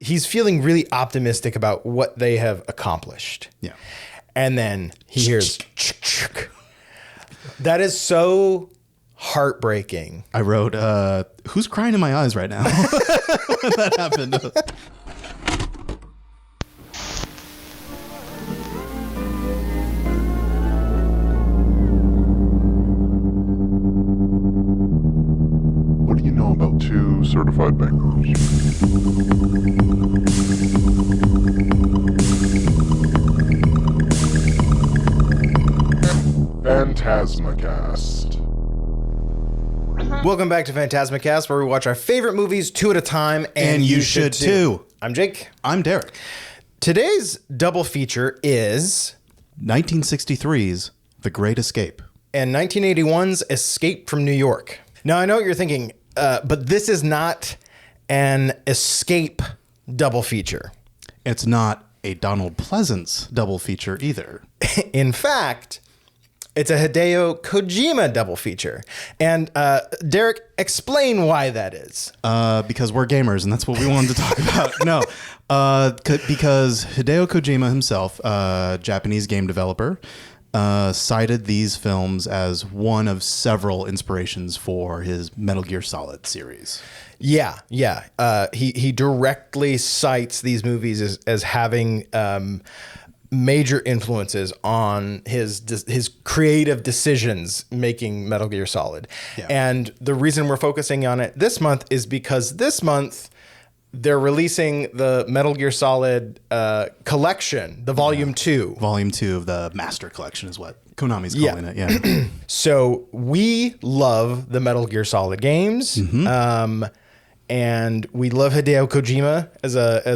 he's feeling really optimistic about what they have accomplished. Yeah. And then he hears that is so heartbreaking. I wrote, who's crying in my eyes right now? When that happened. What do you know about 2 certified bankers? PhantasmaCast. Welcome back to PhantasmaCast, where we watch our favorite movies 2 at a time, and you should too. I'm Jake. I'm Derek. Today's double feature is 1963's The Great Escape. and 1981's Escape from New York. Now, I know what you're thinking, but this is not an escape double feature. It's not a Donald Pleasance double feature either. In fact, it's a Hideo Kojima double feature. And Derek, explain why that is. Because we're gamers and that's what we wanted to talk about. No, because Hideo Kojima himself, Japanese game developer, cited these films as one of several inspirations for his Metal Gear Solid series. Yeah. He directly cites these movies as having major influences on his creative decisions making Metal Gear Solid. Yeah. And the reason we're focusing on it this month is because this month they're releasing the Metal Gear Solid collection, the Volume 2. Volume 2 of the Master Collection is what Konami's calling it. Yeah. So we love the Metal Gear Solid games. Mm-hmm. And we love Hideo Kojima as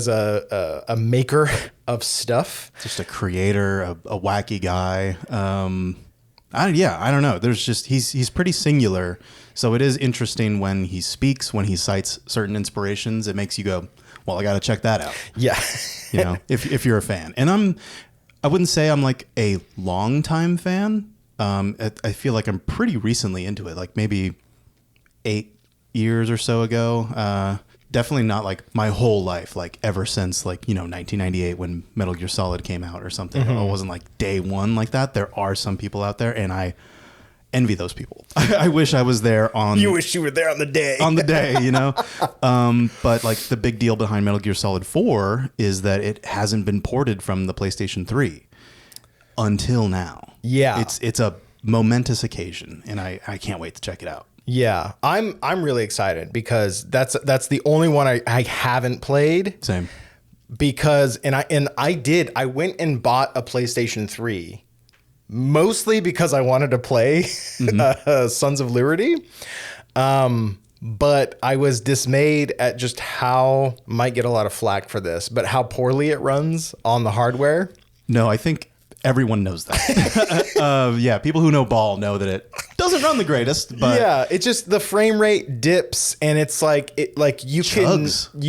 a maker of stuff. Just a creator, a wacky guy. I don't know. There's just he's pretty singular. So it is interesting when he speaks, when he cites certain inspirations. It makes you go, well, I got to check that out. Yeah. You know, if you're a fan. And I wouldn't say I'm like a longtime fan. I feel like I'm pretty recently into it, like maybe 8 years or so ago. Definitely not like my whole life, like ever since 1998 when Metal Gear Solid came out or something. Mm-hmm. It wasn't like day one like that. There are some people out there and I envy those people. I wish I was there on... You wish you were there on the day. On the day, you know? But like the big deal behind Metal Gear Solid 4 is that it hasn't been ported from the PlayStation 3 until now. Yeah. It's a momentous occasion and I can't wait to check it out. Yeah, I'm really excited because that's the only one I haven't played. Same. Because I went and bought a PlayStation 3 mostly because I wanted to play Sons of Liberty. But I was dismayed at just how, might get a lot of flack for this, but how poorly it runs on the hardware. No, I think everyone knows that. Yeah, people who know ball know that it doesn't run the greatest. But yeah, it's just the frame rate dips, and it's like you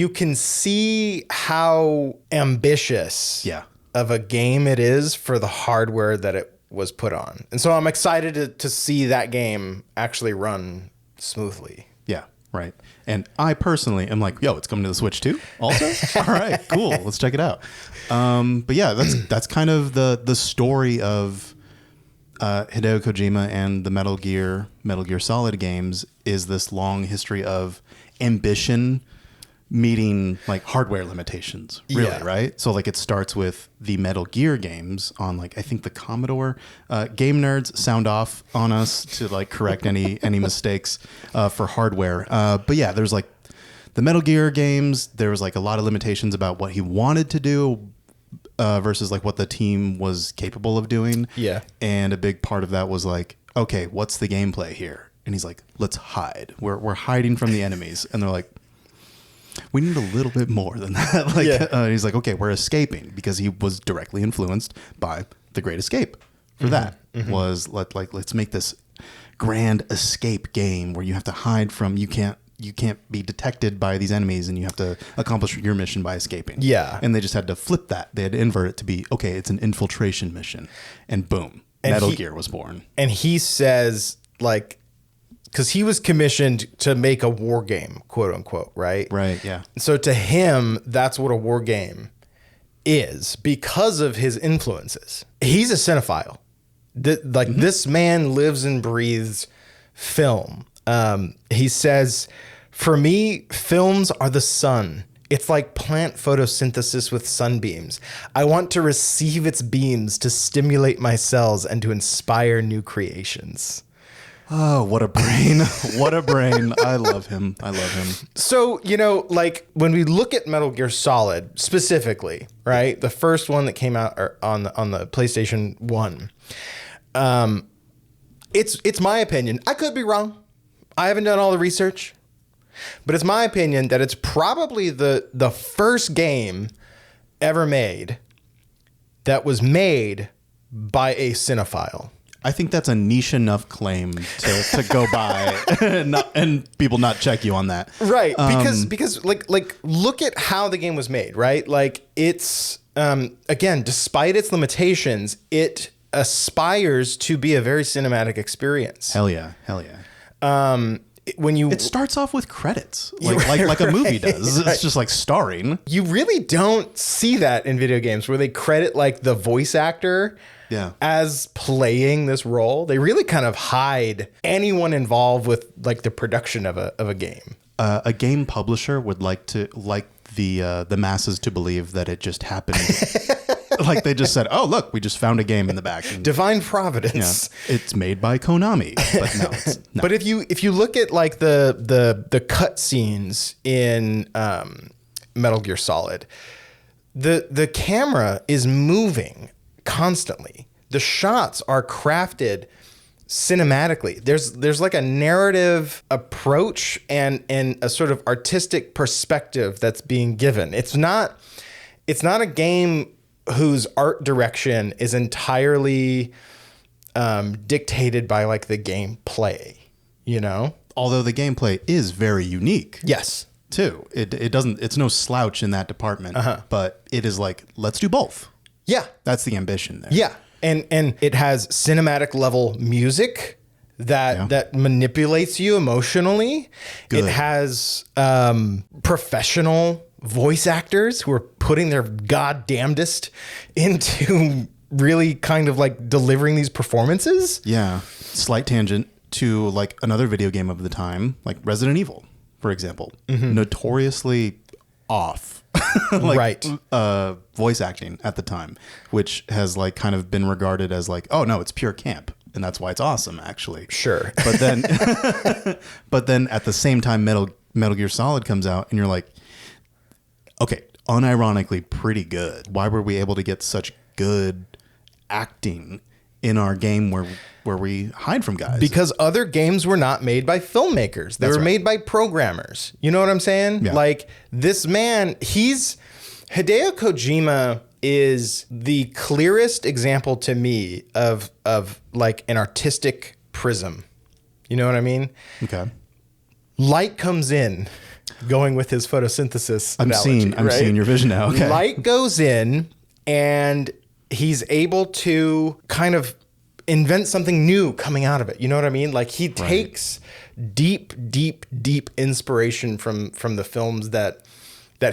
can see how ambitious of a game it is for the hardware that it was put on, and so I'm excited to see that game actually run smoothly. Yeah, right. And I personally am like, yo, it's coming to the Switch too. Also, all right, cool. Let's check it out. But yeah, that's kind of the story of Hideo Kojima and the Metal Gear Solid games, is this long history of ambition meeting like hardware limitations, really, right? So like it starts with the Metal Gear games on like, I think the Commodore. Game nerds sound off on us to like correct any mistakes for hardware. But yeah, there's like the Metal Gear games, there was like a lot of limitations about what he wanted to do versus like what the team was capable of doing. Yeah. And a big part of that was like, okay, what's the gameplay here? And he's like, let's hide. We're hiding from the enemies. And they're like, we need a little bit more than that. He's like, okay, we're escaping, because he was directly influenced by The Great Escape. For that was let's make this grand escape game where you have to hide from, you can't be detected by these enemies, and you have to accomplish your mission by escaping. Yeah. And they just had to flip that. They had to invert it to be, okay, it's an infiltration mission. And boom, Metal Gear was born. And he says, like, because he was commissioned to make a war game, quote unquote, right? Right, yeah. So to him, that's what a war game is because of his influences. He's a cinephile. This man lives and breathes film. He says, for me, films are the sun. It's like plant photosynthesis with sunbeams. I want to receive its beams to stimulate my cells and to inspire new creations. Oh, what a brain. What a brain. I love him. So, like when we look at Metal Gear Solid specifically, right? The first one that came out on the PlayStation 1. It's my opinion. I could be wrong. I haven't done all the research. But it's my opinion that it's probably the first game ever made that was made by a cinephile. I think that's a niche enough claim to go by and people not check you on that. Right. Because like look at how the game was made, right? Like it's again, despite its limitations, it aspires to be a very cinematic experience. Hell yeah. It starts off with credits, like a movie does. It's just like starring. You really don't see that in video games where they credit like the voice actor as playing this role. They really kind of hide anyone involved with like the production of a game. A game publisher would like the masses to believe that it just happened. Like they just said, "Oh, look, we just found a game in the back." And, divine providence. It's made by Konami, but no, it's not. But if you look at like the cut scenes in Metal Gear Solid, the camera is moving constantly. The shots are crafted cinematically. There's like a narrative approach and a sort of artistic perspective that's being given. It's not a game whose art direction is entirely dictated by like the gameplay, Although the gameplay is very unique. Yes. Too. It's no slouch in that department, but it is like, let's do both. Yeah. That's the ambition there. Yeah. And it has cinematic level music that manipulates you emotionally. Good. It has professional voice actors who are putting their goddamnedest into really kind of like delivering these performances. Yeah. Slight tangent to like another video game of the time, like Resident Evil, for example. Notoriously off. Right. Voice acting at the time, which has like kind of been regarded as like, oh no, it's pure camp. And that's why it's awesome, actually. Sure. But then at the same time, Metal Gear Solid comes out and you're like, okay, unironically pretty good. Why were we able to get such good acting in our game where we hide from guys? Because other games were not made by filmmakers. They were made by programmers. You know what I'm saying? Yeah. Like this man, Hideo Kojima is the clearest example to me of like an artistic prism. You know what I mean? Okay. Light comes in, going with his photosynthesis analogy. I'm seeing your vision now. Okay. Light goes in and he's able to kind of invent something new coming out of it. You know what I mean? Like he takes deep inspiration from the films that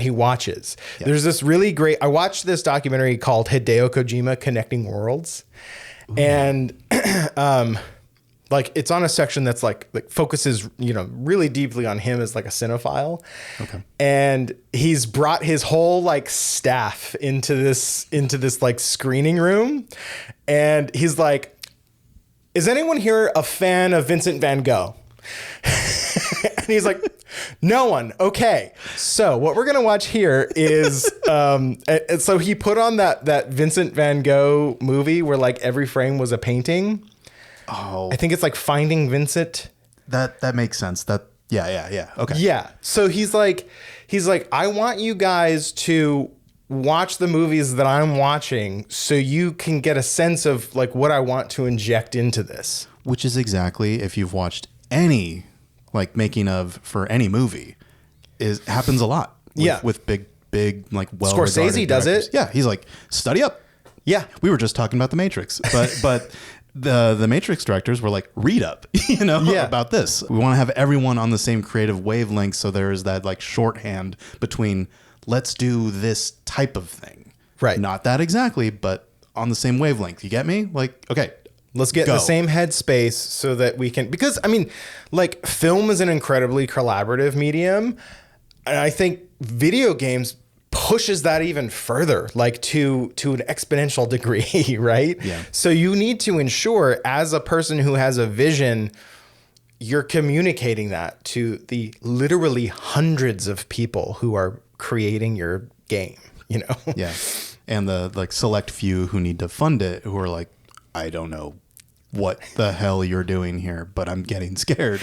he watches. Yeah. There's this really great, I watched this documentary called Hideo Kojima Connecting Worlds. Ooh. And like it's on a section that's like focuses, really deeply on him as like a cinephile. Okay. And he's brought his whole like staff into this like screening room. And he's like, is anyone here a fan of Vincent van Gogh? And he's like, no one. Okay. So what we're going to watch here is, and so he put on that Vincent van Gogh movie where like every frame was a painting. Oh, I think it's like Finding Vincent. That makes sense. Yeah. Okay. Yeah. So he's like, I want you guys to watch the movies that I'm watching so you can get a sense of like what I want to inject into this. Which is exactly, if you've watched any like making of for any movie, happens a lot. With big like Scorsese does directors. it. Yeah. He's like, study up. Yeah. We were just talking about The Matrix, but the Matrix directors were like, read up, about this. We want to have everyone on the same creative wavelength. So there is that like shorthand between let's do this type of thing. Right. Not that exactly, but on the same wavelength. You get me? Like, okay. Let's get in the same headspace so that we can, because I mean, like film is an incredibly collaborative medium. And I think video games pushes that even further, like to an exponential degree, right? Yeah. So you need to ensure as a person who has a vision, you're communicating that to the literally hundreds of people who are creating your game, Yeah. And the like select few who need to fund it, who are like, I don't know what the hell you're doing here, but I'm getting scared.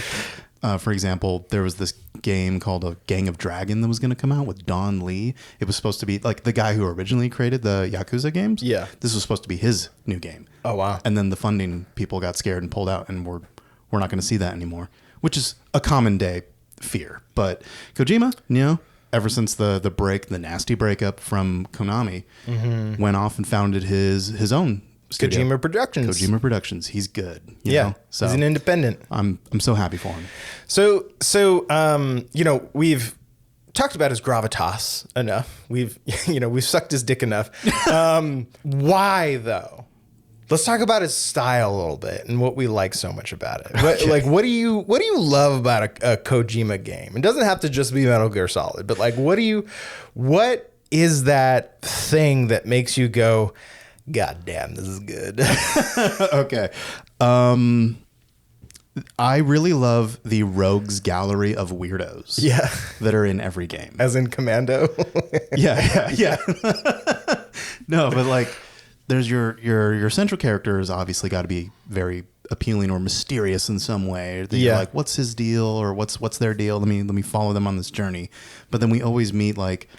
For example, there was this game called A Gang of Dragon that was going to come out with Don Lee. It was supposed to be like the guy who originally created the Yakuza games. Yeah. This was supposed to be his new game. Oh, wow. And then the funding people got scared and pulled out, and we're not going to see that anymore, which is a common day fear. But Kojima, ever since the nasty breakup from Konami, went off and founded his own studio. Kojima Productions. He's good. You know? So he's an independent. I'm so happy for him. So we've talked about his gravitas enough. We've sucked his dick enough. Why though? Let's talk about his style a little bit and what we like so much about it. What do you love about a Kojima game? It doesn't have to just be Metal Gear Solid, but like what is that thing that makes you go, God damn, this is good? Okay. I really love the rogues gallery of weirdos. Yeah. That are in every game. As in Commando. Yeah. No, but like there's your central character has obviously got to be very appealing or mysterious in some way. You're like, what's his deal or what's their deal? Let me follow them on this journey. But then we always meet, like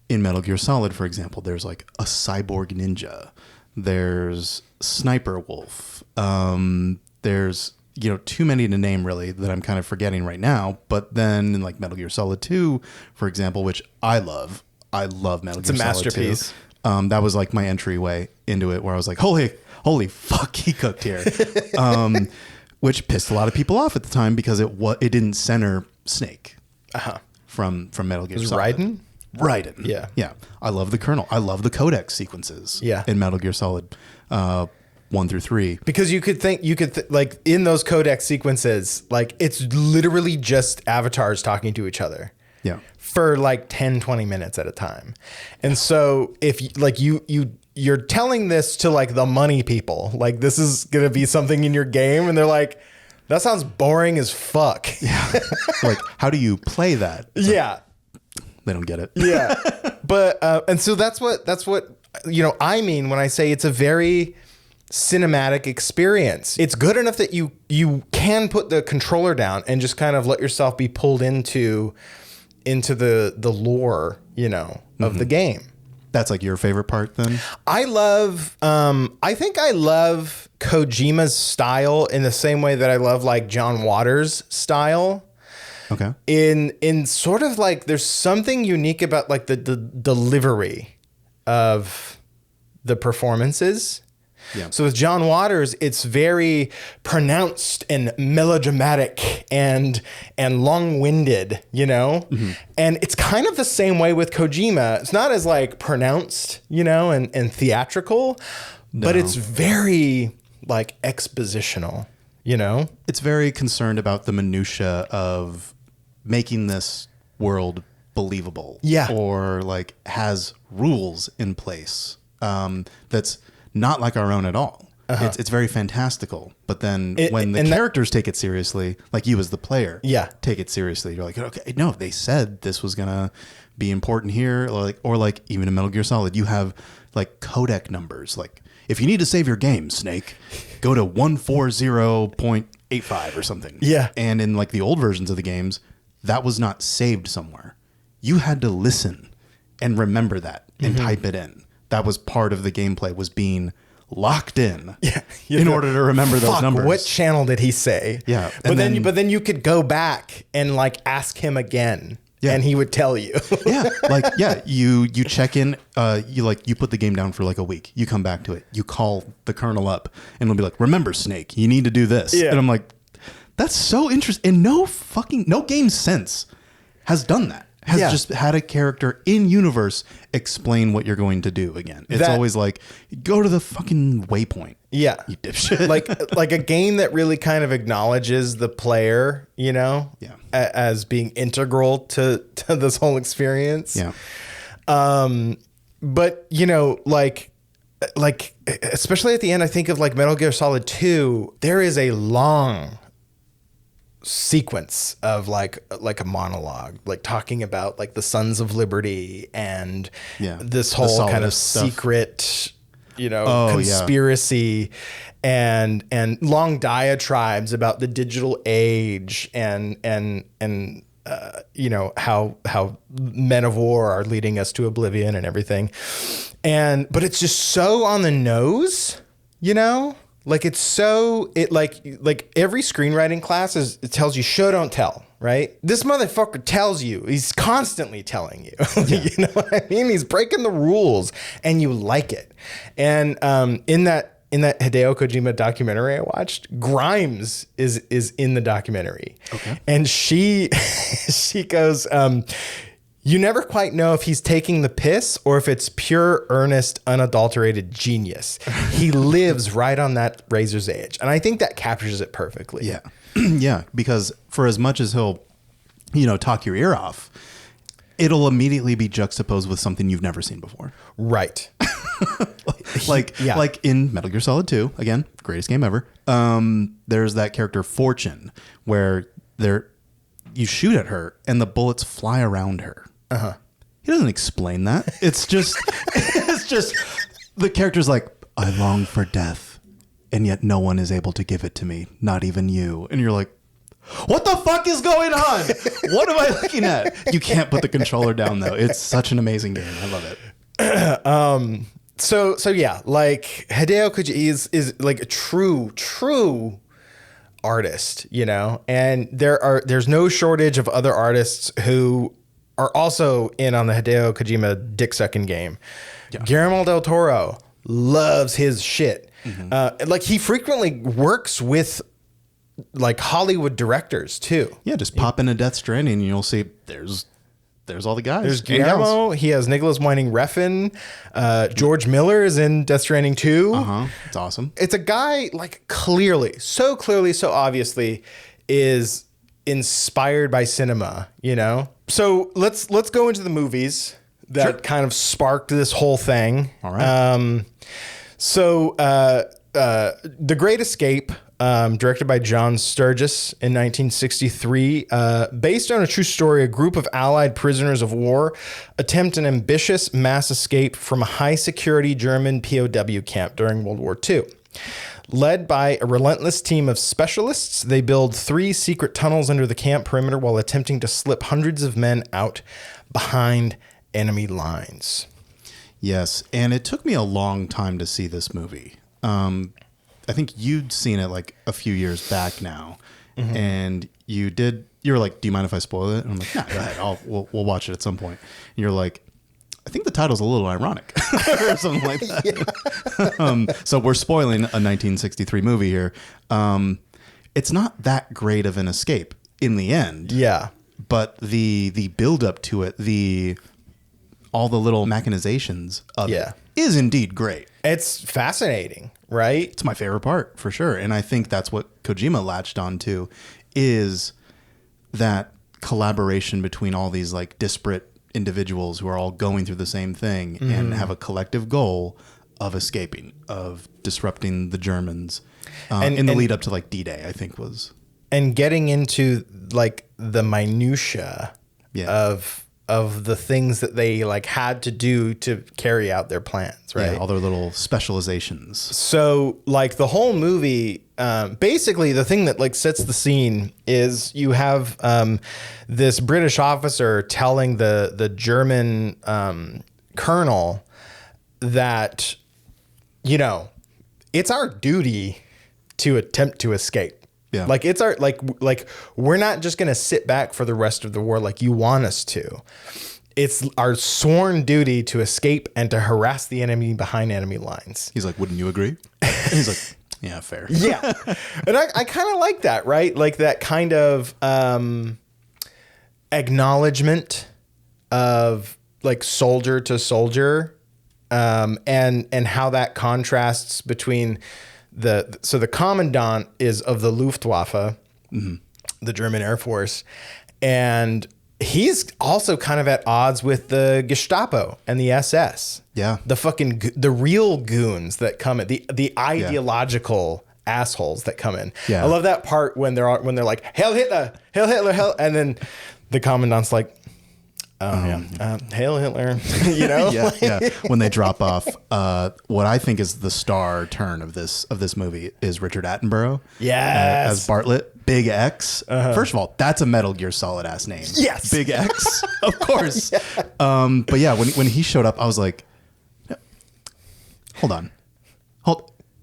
in Metal Gear Solid, for example, there's like a cyborg ninja. There's Sniper Wolf. There's, too many to name really that I'm kind of forgetting right now. But then in like Metal Gear Solid 2, for example, which I love Metal Gear Solid 2. It's a masterpiece. That was like my entryway into it, where I was like, holy fuck, he cooked here. Which pissed a lot of people off at the time because it didn't center Snake from Metal Gear Solid. Raiden? Raiden. Yeah. I love the Colonel. I love the codex sequences. In Metal Gear Solid 1 through 3. Because you could like in those codex sequences, like it's literally just avatars talking to each other. Yeah. For like 10, 20 minutes at a time. And so if like you're telling this to like the money people, like this is going to be something in your game, and they're like, that sounds boring as fuck. Yeah. Like, how do you play that? Yeah. They don't get it. Yeah. But and so that's what I mean when I say it's a very cinematic experience. It's good enough that you can put the controller down and just kind of let yourself be pulled into the lore, of the game. That's like your favorite part then? I think I love Kojima's style in the same way that I love like John Waters' style. Okay. In sort of like there's something unique about like the delivery of the performances. Yeah. So with John Waters, it's very pronounced and melodramatic and long-winded, Mm-hmm. And it's kind of the same way with Kojima. It's not as like pronounced, and theatrical, but it's very like expositional, It's very concerned about the minutia of making this world believable. Yeah. Or like has rules in place that's not like our own at all. It's very fantastical. But then when the characters take it seriously, like you as the player, take it seriously. You're like, okay, no, they said this was gonna be important here. Or like even in Metal Gear Solid, you have like codec numbers. Like if you need to save your game, Snake, go to 140.85 or something. Yeah. And in like the old versions of the games, that was not saved somewhere. You had to listen and remember that and type it in. That was part of the gameplay, was being locked in in order to remember those numbers. What channel did he say? Yeah. But then you could go back and like ask him again and he would tell you. You check in, you put the game down for like a week. You come back to it. You call the colonel up and it'll be like, remember, Snake, you need to do this. Yeah. And I'm like, that's so interesting. And no game since has done that. Has just had a character in universe explain what you're going to do again. It's always like, go to the fucking waypoint. Yeah. You dipshit. like a game that really kind of acknowledges the player, as being integral to this whole experience. Yeah. But especially at the end, I think of like Metal Gear Solid 2, there is a long sequence of like a monologue, like talking about like the Sons of Liberty and this whole kind of secret, conspiracy and long diatribes about the digital age and how men of war are leading us to oblivion and everything. But it's just so on the nose, Like like every screenwriting class it tells you show don't tell, right? This motherfucker tells you. He's constantly telling you. You know what I mean? He's breaking the rules and you like it. And in that Hideo Kojima documentary I watched, Grimes is in the documentary. Okay. And she goes, you never quite know if he's taking the piss or if it's pure, earnest, unadulterated genius. He lives right on that razor's edge. And I think that captures it perfectly. Yeah. Yeah. Because for as much as he'll, talk your ear off, it'll immediately be juxtaposed with something you've never seen before. Right. Like in Metal Gear Solid 2, again, greatest game ever. There's that character Fortune where you shoot at her and the bullets fly around her. Uh-huh. He doesn't explain that. It's just the character's like, I long for death, and yet no one is able to give it to me, not even you. And you're like, what the fuck is going on? What am I looking at? You can't put the controller down though. It's such an amazing game. I love it. So yeah, like Hideo Kojima is like a true artist, and there's no shortage of other artists who are also in on the Hideo Kojima dick sucking game. Yeah. Guillermo del Toro loves his shit. Mm-hmm. Like he frequently works with like Hollywood directors too. Yeah, just pop into Death Stranding and you'll see there's all the guys. There's Guillermo. He has Nicholas Winding Refn. George Miller is in Death Stranding 2. It's awesome. It's a guy like so obviously is inspired by cinema, So let's go into the movies that kind of sparked this whole thing. All right. The Great Escape, directed by John Sturges in 1963, based on a true story, a group of Allied prisoners of war attempt an ambitious mass escape from a high-security German POW camp during World War II. Led by a relentless team of specialists, they build 3 secret tunnels under the camp perimeter while attempting to slip hundreds of men out behind enemy lines. Yes, and it took me a long time to see this movie. I think you'd seen it like a few years back now, and you were like, do you mind if I spoil it? And I'm like, nah, go ahead. We'll watch it at some point. And you're like, I think the title's a little ironic or something like that. Yeah. So we're spoiling a 1963 movie here. It's not that great of an escape in the end. Yeah. But the build up to it, all the little machinations of it is indeed great. It's fascinating, right? It's my favorite part for sure. And I think that's what Kojima latched onto is that collaboration between all these like disparate individuals who are all going through the same thing and have a collective goal of escaping, of disrupting the Germans in the lead up to like D-Day, I think was. And getting into like the minutia of the things that they like had to do to carry out their plans, right? Yeah, all their little specializations. So like the whole movie, basically the thing that like sets the scene is you have this British officer telling the German colonel that, it's our duty to attempt to escape. Yeah. Like it's our like we're not just gonna sit back for the rest of the war like you want us to. It's our sworn duty to escape and to harass the enemy behind enemy lines. He's like, wouldn't you agree? And he's like, yeah, fair. Yeah. And I kind of like that, right? Like that kind of acknowledgement of like soldier to soldier, and how that contrasts between the commandant is of the Luftwaffe, the German Air Force, and he's also kind of at odds with the Gestapo and the SS. Yeah. The real goons that come in, the ideological assholes that come in. Yeah. I love that part when they're like, Hail Hitler, Hail Hitler, Hail, and then the commandant's like, Hail Hitler, you know? Yeah. When they drop off, what I think is the star turn of this movie is Richard Attenborough. Yes. As Bartlett. Big X. First of all, that's a Metal Gear Solid ass name. Yes. Big X. Of course. But yeah, when he showed up, I was like, hold on.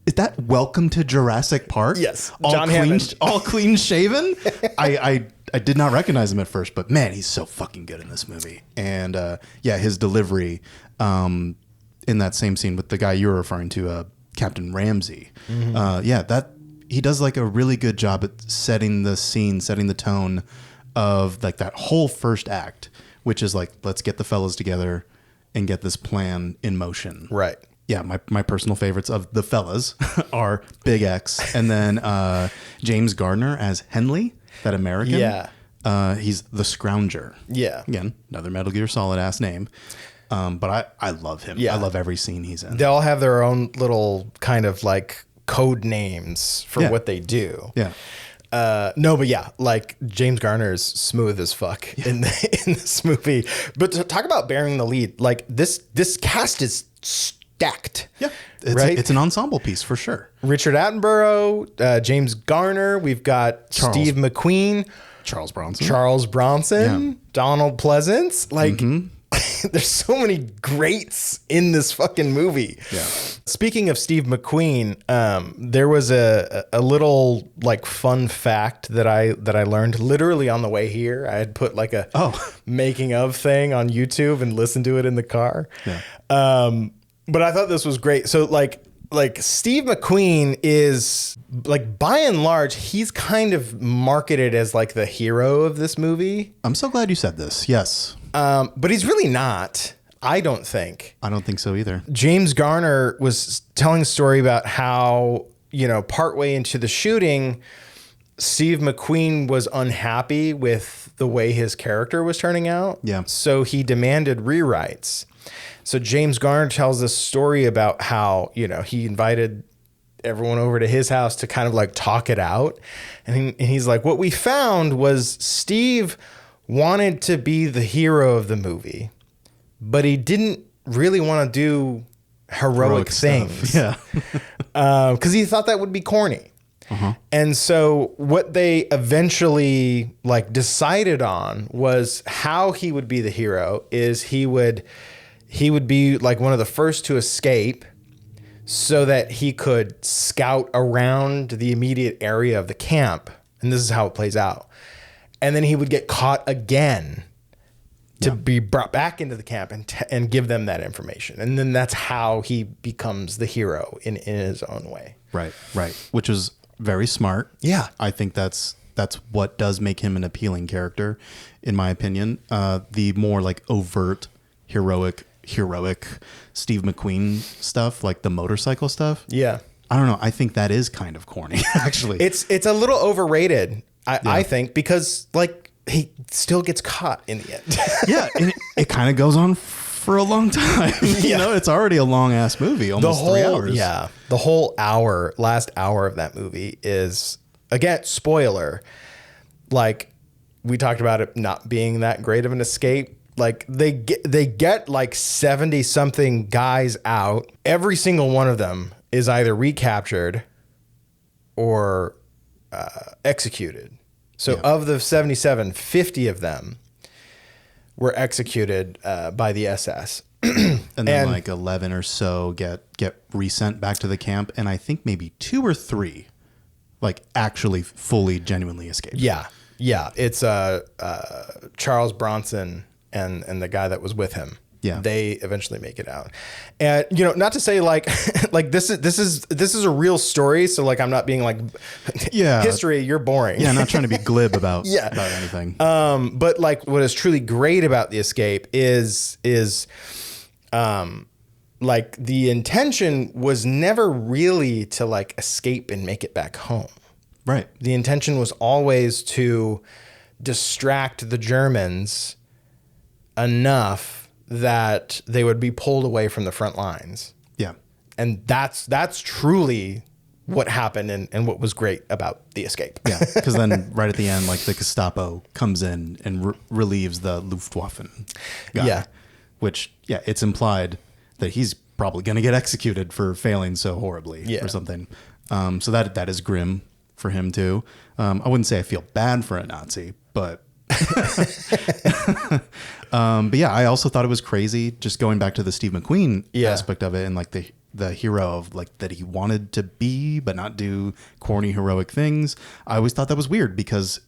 Is that Welcome to Jurassic Park? Yes. All clean shaven? I did not recognize him at first, but man, he's so fucking good in this movie. And his delivery in that same scene with the guy you were referring to, Captain Ramsey. He does like a really good job at setting the scene, setting the tone of like that whole first act, which is like, let's get the fellas together and get this plan in motion. Right. Yeah, my personal favorites of the fellas are Big X and then James Garner as Henley, that American. Yeah. He's the Scrounger. Yeah. Again, another Metal Gear Solid ass name. But I love him. Yeah. I love every scene he's in. They all have their own little kind of like code names for what they do. Yeah. No, but yeah, like James Garner is smooth as fuck in this movie. But to talk about bearing the lead, like this cast is stacked. Yeah. Right? It's an ensemble piece for sure. Richard Attenborough, James Garner, we've got Steve McQueen, Charles Bronson, Donald Pleasance. Like there's so many greats in this fucking movie. Yeah. Speaking of Steve McQueen, there was a little like fun fact that I learned literally on the way here. I had put like a making of thing on YouTube and listened to it in the car. Yeah. But I thought this was great. So like Steve McQueen is like, by and large, he's kind of marketed as like the hero of this movie. I'm so glad you said this. Yes. But he's really not. I don't think. I don't think so either. James Garner was telling a story about how, partway into the shooting, Steve McQueen was unhappy with the way his character was turning out. Yeah. So he demanded rewrites. So James Garner tells this story about how, he invited everyone over to his house to kind of like talk it out. And he's like, what we found was Steve wanted to be the hero of the movie, but he didn't really want to do heroic things. Yeah. Because he thought that would be corny. And so what they eventually like decided on was how he would be the hero is he would be like one of the first to escape so that he could scout around the immediate area of the camp. And this is how it plays out. And then he would get caught again to be brought back into the camp and give them that information. And then that's how he becomes the hero in his own way. Right. Which is very smart. Yeah. I think that's what does make him an appealing character, in my opinion. The more like overt, heroic Steve McQueen stuff, like the motorcycle stuff. Yeah. I don't know. I think that is kind of corny, actually. It's a little overrated, I think, because like he still gets caught in the end. Yeah. And it kind of goes on for a long time. It's already a long ass movie, almost 3 hours. Yeah. The whole last hour of that movie is, again, spoiler. Like we talked about it not being that great of an escape. Like they get like 70 something guys out. Every single one of them is either recaptured or executed. So of the 77, 50 of them were executed by the SS. And then like 11 or so get resent back to the camp. And I think maybe 2 or 3 like actually fully genuinely escaped. Yeah. It's Charles Bronson and the guy that was with him. Yeah. They eventually make it out. And not to say like like this is a real story, so like I'm not being like history, you're boring. Yeah, not trying to be glib about about anything. But like what is truly great about the escape is like the intention was never really to like escape and make it back home. Right. The intention was always to distract the Germans enough that they would be pulled away from the front lines. Yeah. And that's truly what happened and what was great about the escape. Yeah, because then right at the end, like the Gestapo comes in and relieves the Luftwaffe guy. Yeah. Which, it's implied that he's probably going to get executed for failing so horribly or something. So that is grim for him too. I wouldn't say I feel bad for a Nazi, but... but yeah, I also thought it was crazy just going back to the Steve McQueen aspect of it and like the hero of like that he wanted to be but not do corny heroic things. I always thought that was weird because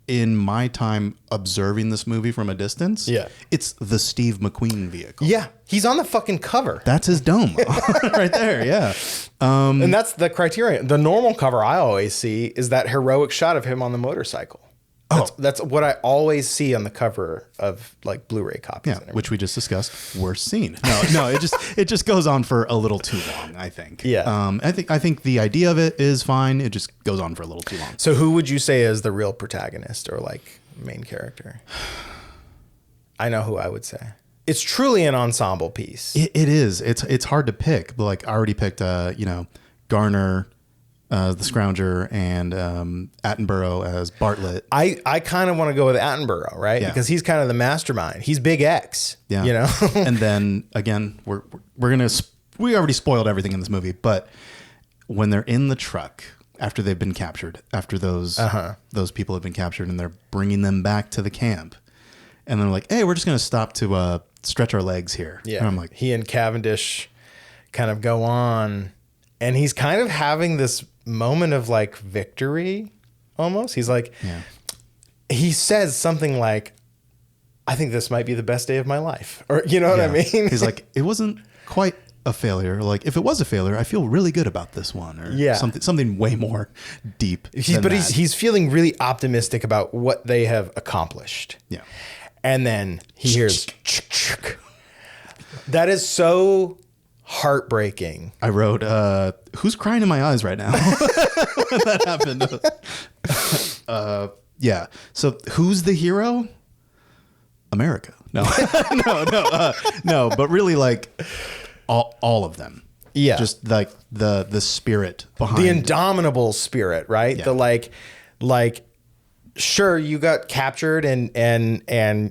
in my time observing this movie from a distance, it's the Steve McQueen vehicle. Yeah, he's on the fucking cover. That's his dome right there. Yeah. And that's the criterion. The normal cover I always see is that heroic shot of him on the motorcycle. That's what I always see on the cover of like Blu-ray copies. Yeah, which we just discussed. Worst scene. No, it just goes on for a little too long, I think. Yeah. I think the idea of it is fine. It just goes on for a little too long. So who would you say is the real protagonist or like main character? I know who I would say. It's truly an ensemble piece. It is. It's hard to pick, but like I already picked Garner, the Scrounger, and Attenborough as Bartlett. I kind of want to go with Attenborough, right? Yeah. Because he's kind of the mastermind. He's Big X. Yeah. And then again, we already spoiled everything in this movie, but when they're in the truck after they've been captured, after those people have been captured, and they're bringing them back to the camp, and they're like, "Hey, we're just gonna stop to stretch our legs here." Yeah. And I'm like, he and Cavendish kind of go on, and he's kind of having this moment of like victory almost. He's like, he says something like, I think this might be the best day of my life. Or, you know what I mean? He's like, it wasn't quite a failure. Like if it was a failure, I feel really good about this one, or something way more deep. He's feeling really optimistic about what they have accomplished. Yeah. And then he hears, that is so heartbreaking. I wrote, who's crying in my eyes right now? When that happened. Yeah. So who's the hero? America. No, no. But really like all of them. Yeah. Just like the spirit behind the indomitable spirit, right? Yeah. The like, sure, you got captured and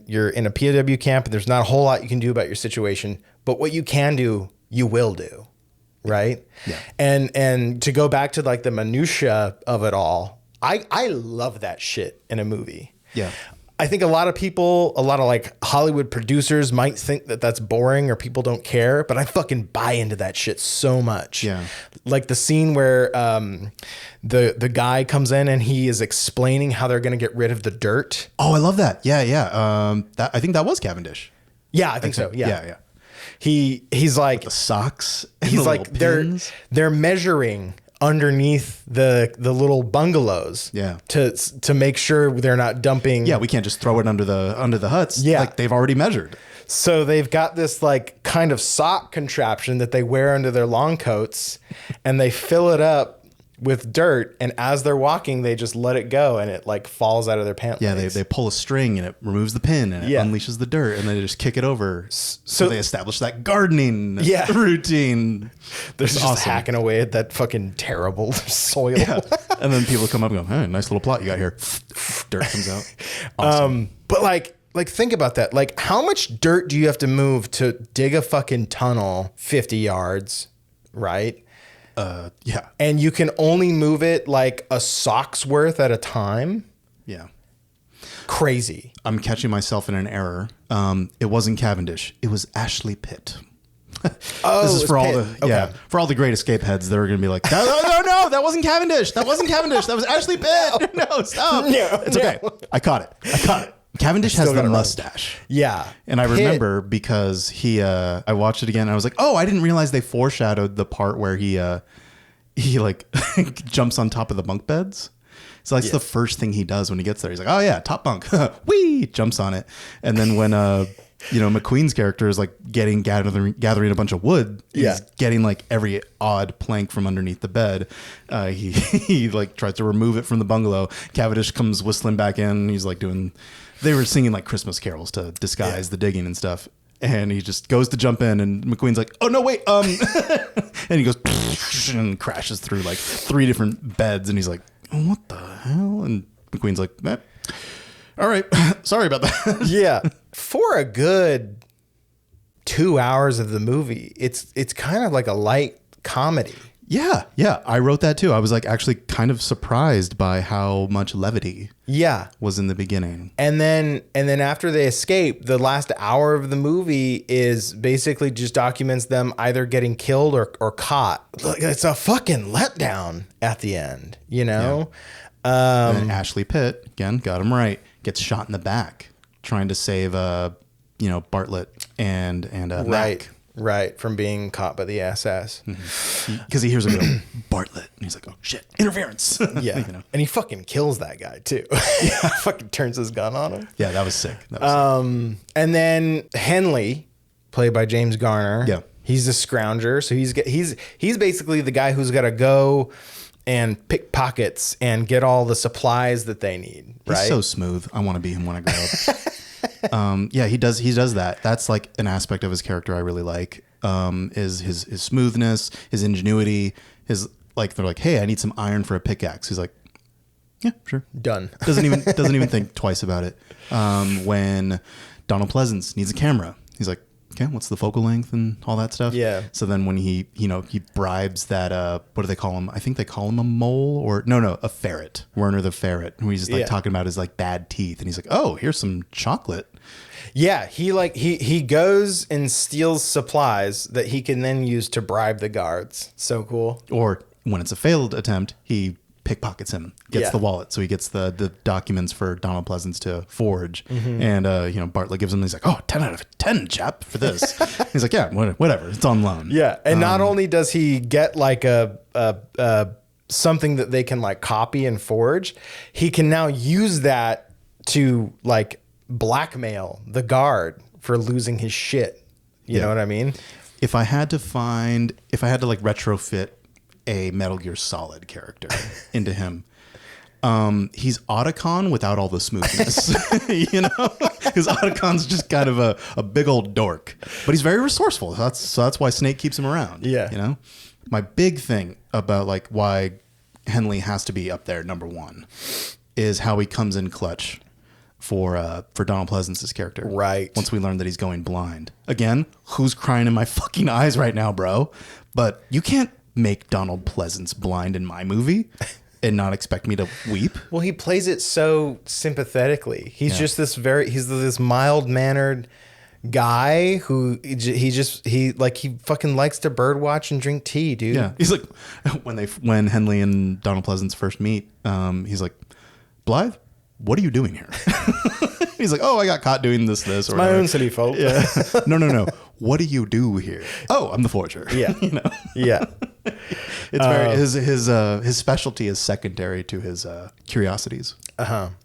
you're in a POW camp and there's not a whole lot you can do about your situation, but what you can do, you will do, right? Yeah. And to go back to like the minutia of it all, I love that shit in a movie. Yeah. I think a lot of people, a lot of like Hollywood producers might think that that's boring or people don't care, but I fucking buy into that shit so much. Yeah. Like the scene where the guy comes in and he is explaining how they're going to get rid of the dirt. Oh, I love that. Yeah. I think that was Cavendish. Yeah, I think so. Yeah. Yeah. He's like The socks. And he's the like little they're measuring underneath the little bungalows. Yeah. To make sure they're not dumping. Yeah, we can't just throw it under the huts. Yeah. Like they've already measured. So they've got this like kind of sock contraption that they wear under their long coats, and they fill it up with dirt, and as they're walking they just let it go and it like falls out of their pant Yeah, legs. they pull a string and it removes the pin and it unleashes the dirt, and they just kick it over. So they establish that gardening routine. They're just hacking away at that fucking terrible soil. Yeah. And then people come up and go, "Hey, nice little plot you got here." Dirt comes out. Awesome. But like think about that. Like how much dirt do you have to move to dig a fucking tunnel 50 yards, right? Yeah. And you can only move it like a sock's worth at a time. Yeah. Crazy. I'm catching myself in an error. It wasn't Cavendish. It was Ashley Pitt. Oh, this is for all Pitt. the for all the Great Escape heads. They're going to be like, no, that wasn't Cavendish. That wasn't Cavendish. That was Ashley Pitt. No, stop. No, it's okay. I caught it. Cavendish has the mustache. Yeah. And I remember because I watched it again and I was like, oh, I didn't realize they foreshadowed the part where he like jumps on top of the bunk beds. So that's the first thing he does when he gets there. He's like, oh yeah, top bunk. Whee! Jumps on it. And then when McQueen's character is like gathering a bunch of wood. He's getting like every odd plank from underneath the bed. He like tries to remove it from the bungalow. Cavendish comes whistling back in. He's like they were singing like Christmas carols to disguise the digging and stuff. And he just goes to jump in, and McQueen's like, "Oh no, wait!" And he goes and crashes through like 3 different beds, and he's like, "What the hell?" And McQueen's like, "All right, sorry about that." Yeah, for a good 2 hours of the movie, it's kind of like a light comedy. Yeah, I wrote that too. I was like actually kind of surprised by how much levity was in the beginning. And then after they escape, the last hour of the movie is basically just documents them either getting killed or caught. It's a fucking letdown at the end, you know? Yeah. And Ashley Pitt, again, got him right, gets shot in the back trying to save Bartlett and Mac. Right, from being caught by the SS. Because he hears a go, Bartlett. And he's like, oh, shit, interference. Yeah. And he fucking kills that guy, too. Fucking turns his gun on him. Yeah, that was sick. And then Henley, played by James Garner. Yeah. He's a scrounger. So he's basically the guy who's got to go and pick pockets and get all the supplies that they need. Right? He's so smooth. I want to be him when I grow up. He does that. That's like an aspect of his character I really like. Is his smoothness, his ingenuity, his like they're like, hey, I need some iron for a pickaxe. He's like, yeah, sure, done. Doesn't even think twice about it. When Donald Pleasance needs a camera, he's like, okay, what's the focal length and all that stuff? Yeah. So then when he bribes that what do they call him? I think they call him a mole or no, a ferret. Werner the ferret, who he's just like talking about his like bad teeth, and he's like, oh, here's some chocolate. Yeah, he goes and steals supplies that he can then use to bribe the guards. So cool. Or when it's a failed attempt, he pickpockets him, gets the wallet, so he gets the documents for Donald Pleasance to forge. And Bartlett gives him, he's like, oh, 10 out of 10, chap, for this. He's like, yeah, whatever, it's on loan. Yeah, and not only does he get like a something that they can like copy and forge, he can now use that to like blackmail the guard for losing his shit. You know what I mean? If I had to like retrofit a Metal Gear Solid character into him, he's Otacon without all the smoothness. Because Otacon's just kind of a big old dork, but he's very resourceful. So that's why Snake keeps him around. Yeah. My big thing about like why Henley has to be up there number 1 is how he comes in clutch for Donald Pleasance's character. Right. Once we learn that he's going blind. Again, who's crying in my fucking eyes right now, bro? But you can't make Donald Pleasance blind in my movie and not expect me to weep. Well, he plays it so sympathetically. He's just this mild-mannered guy who he fucking likes to birdwatch and drink tea, dude. Yeah. He's like, when Henley and Donald Pleasance first meet, he's like, Blythe, what are you doing here? He's like, oh, I got caught doing this. It's my own silly fault. Yeah. No. What do you do here? Oh, I'm the forger. Yeah. Yeah. It's very his specialty is secondary to his curiosities.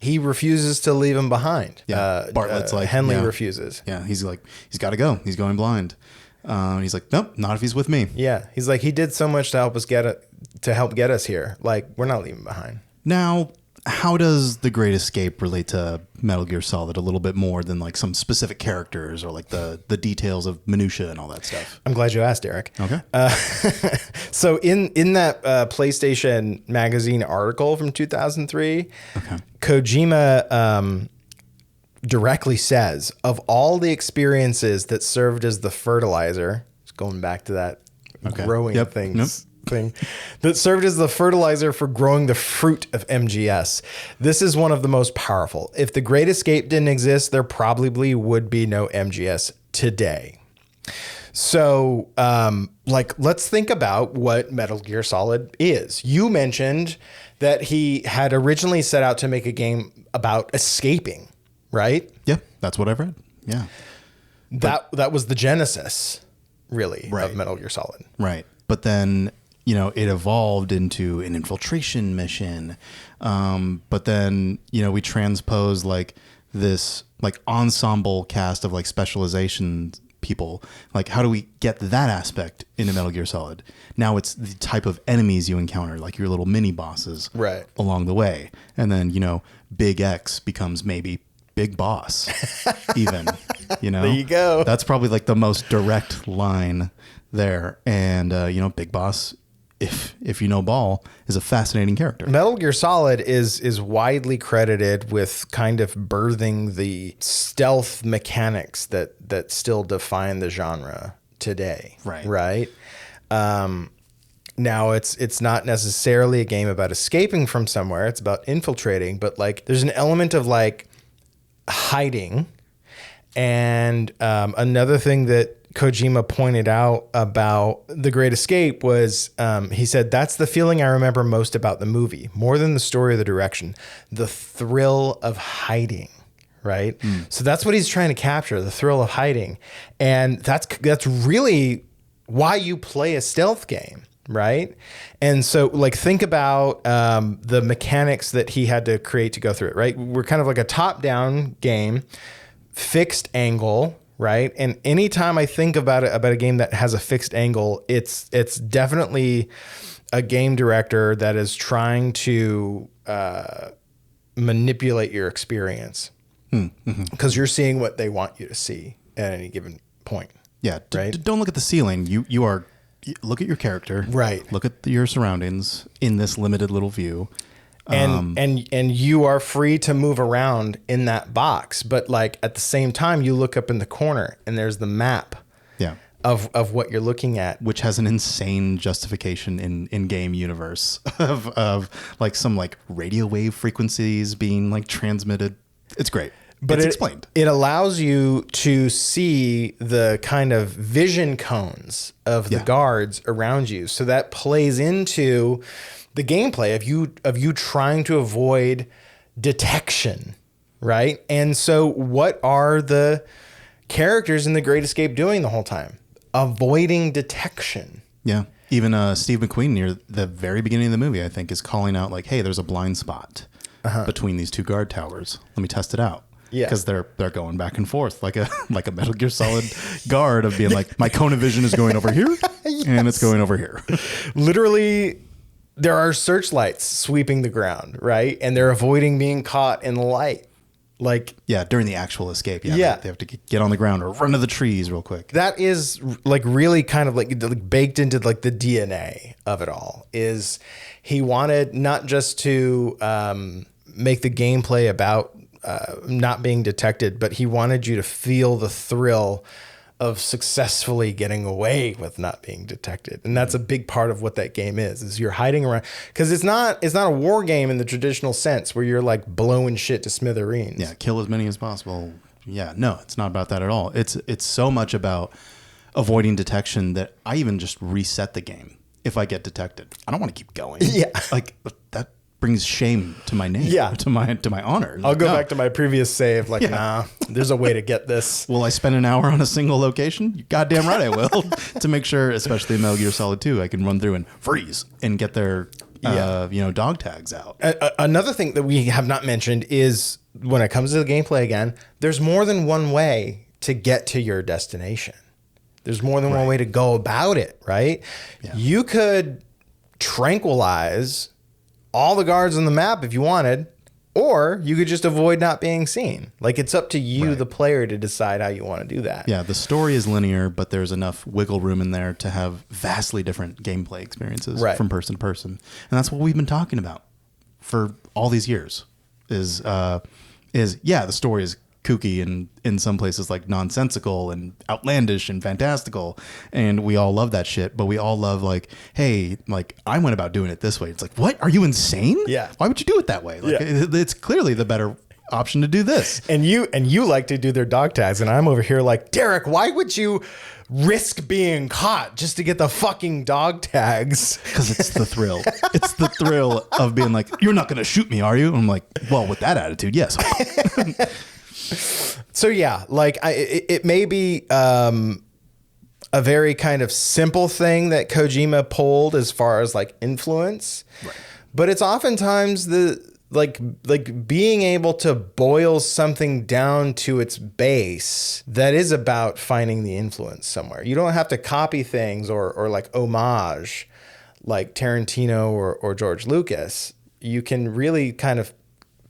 He refuses to leave him behind. Yeah. Bartlett's like Henley refuses. Yeah. He's like, he's got to go. He's going blind. He's like, nope, not if he's with me. Yeah. He's like, he did so much to help get us here. Like, we're not leaving behind. Now, how does The Great Escape relate to Metal Gear Solid a little bit more than like some specific characters or like the details of minutia and all that stuff? I'm glad you asked, Eric. Okay. So in that PlayStation Magazine article from 2003, Kojima directly says, of all the experiences that served as the fertilizer, it's going back to that growing thing that served as the fertilizer for growing the fruit of MGS. This is one of the most powerful. If The Great Escape didn't exist, there probably would be no MGS today. So, like, let's think about what Metal Gear Solid is. You mentioned that he had originally set out to make a game about escaping, right? Yeah, that's what I've read. Yeah. That was the genesis, really, of Metal Gear Solid. Right. But then, you know, it evolved into an infiltration mission. But then, you know, we transpose like this like ensemble cast of like specialization people. Like, how do we get that aspect into Metal Gear Solid? Now it's the type of enemies you encounter, like your little mini bosses along the way. And then, you know, Big X becomes maybe Big Boss, even, you know, there you go. That's probably like the most direct line there. And, you know, Big Boss, if you know ball, is a fascinating character. Metal Gear Solid is widely credited with kind of birthing the stealth mechanics that still define the genre today. Right. Now it's not necessarily a game about escaping from somewhere. It's about infiltrating, but like there's an element of like hiding. And another thing that Kojima pointed out about The Great Escape was he said, that's the feeling I remember most about the movie, more than the story or the direction, the thrill of hiding. Right. So that's what he's trying to capture, the thrill of hiding. And that's really why you play a stealth game. Right. And so like think about the mechanics that he had to create to go through it. Right. We're kind of like a top down game, fixed angle. Right. And anytime I think about a game that has a fixed angle, it's definitely a game director that is trying to manipulate your experience because you're seeing what they want you to see at any given point. Yeah. Right. Don't look at the ceiling. You are look at your character. Right. Look at your surroundings in this limited little view. And you are free to move around in that box, but like at the same time, you look up in the corner and there's the map of what you're looking at, which has an insane justification in game universe of like some like radio wave frequencies being like transmitted. It's great. But it's explained. It allows you to see the kind of vision cones of the guards around you. So that plays into the gameplay of you trying to avoid detection, right? And so what are the characters in The Great Escape doing the whole time? Avoiding detection. Yeah. Even Steve McQueen near the very beginning of the movie, I think, is calling out like, hey, there's a blind spot between these two guard towers. Let me test it out. Yeah, because they're going back and forth like a Metal Gear Solid guard of being like, my cone of vision is going over here and it's going over here. Literally, there are searchlights sweeping the ground, right? And they're avoiding being caught in the light. Like, yeah, during the actual escape. Yeah. They have to get on the ground or run to the trees real quick. That is like really kind of like baked into like the DNA of it all. Is he wanted not just to make the gameplay about not being detected, but he wanted you to feel the thrill of successfully getting away with not being detected. And that's a big part of what that game is you're hiding around, because it's not a war game in the traditional sense where you're like blowing shit to smithereens. Yeah. Kill as many as possible. Yeah. No, it's not about that at all. It's so much about avoiding detection that I even just reset the game. If I get detected, I don't want to keep going. Yeah. Like that brings shame to my name, to my honor. I'll go back to my previous save. Like, nah, there's a way to get this. Will I spend an hour on a single location? You goddamn right I will. To make sure, especially in Metal Gear Solid 2, I can run through and freeze and get their, dog tags out. Another thing that we have not mentioned is when it comes to the gameplay again, there's more than one way to get to your destination. There's more than one way to go about it, right? Yeah. You could tranquilize all the guards on the map if you wanted, or you could just avoid not being seen. Like, it's up to you, the player, to decide how you want to do that. Yeah, the story is linear, but there's enough wiggle room in there to have vastly different gameplay experiences from person to person. And that's what we've been talking about for all these years is the story is kooky and in some places like nonsensical and outlandish and fantastical, and we all love that shit, but we all love like, hey, like I went about doing it this way. It's like, what? Are you insane? Yeah. Why would you do it that way? Like it's clearly the better option to do this. And you like to do their dog tags, and I'm over here like, Derek, why would you risk being caught just to get the fucking dog tags? Because it's the thrill. It's the thrill of being like, you're not going to shoot me, are you? I'm like, well, with that attitude, yes. So yeah, like it may be a very kind of simple thing that Kojima pulled as far as like influence, right. But it's oftentimes the like being able to boil something down to its base that is about finding the influence somewhere. You don't have to copy things or like homage like Tarantino or George Lucas. You can really kind of